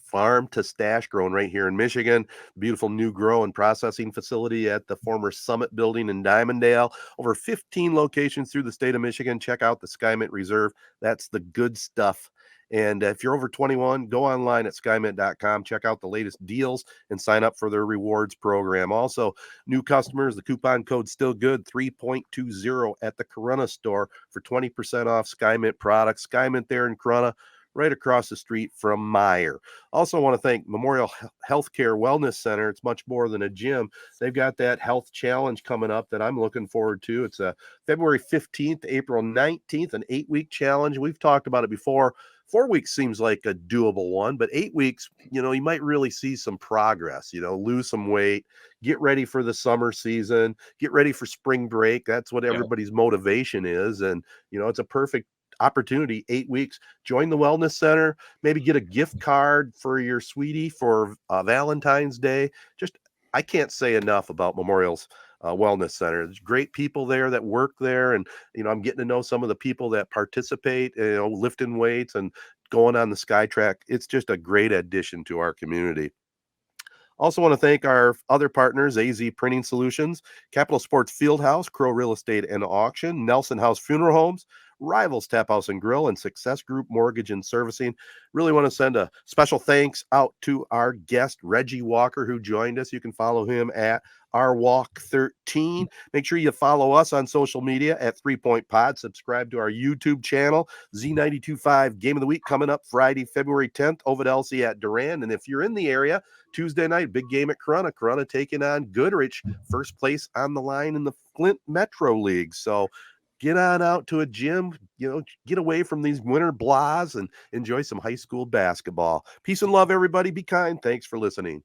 Speaker 1: farm to stash grown right here in Michigan. Beautiful new grow and processing facility at the former Summit building in Dimondale. Over 15 locations through the state of Michigan. Check out the Skymint Reserve. That's the good stuff. And if you're over 21, go online at skymint.com, check out the latest deals, and sign up for their rewards program. Also, new customers, the coupon code's still good, 3.20 at the Corunna store for 20% off Skymint products. Skymint there in Corunna, right across the street from Meyer. Also want to thank Memorial Healthcare Wellness Center. It's much more than a gym. They've got that health challenge coming up that I'm looking forward to. It's a February 15th, April 19th, an 8-week challenge. We've talked about it before. 4 weeks seems like a doable one, but 8 weeks, you might really see some progress, lose some weight, get ready for the summer season, get ready for spring break. That's what everybody's motivation is. And, it's a perfect opportunity. 8 weeks, join the wellness center, maybe get a gift card for your sweetie for Valentine's Day. I can't say enough about Memorial's Wellness Center. There's great people there that work there, and I'm getting to know some of the people that participate, lifting weights and going on the SkyTrack. It's just a great addition to our community. Also want to thank our other partners, AZEE Printing Solutions, Capital Sports Fieldhouse, Crow Real Estate and Auction, Nelson House Funeral Homes, Rivals Taphouse and Grille, and Success Group Mortgage and Servicing. Really want to send a special thanks out to our guest, Reggie Walker, who joined us. You can follow him at rwalk13. Make sure you follow us on social media at 3 Point Pod. Subscribe to our YouTube channel, Z92.5 Game of the Week coming up Friday, February 10th, Ovid at Durand. And if you're in the area, Tuesday night, big game at Corunna. Corunna taking on Goodrich, first place on the line in the Flint Metro League. So get on out to a gym, get away from these winter blahs and enjoy some high school basketball. Peace and love, everybody. Be kind. Thanks for listening.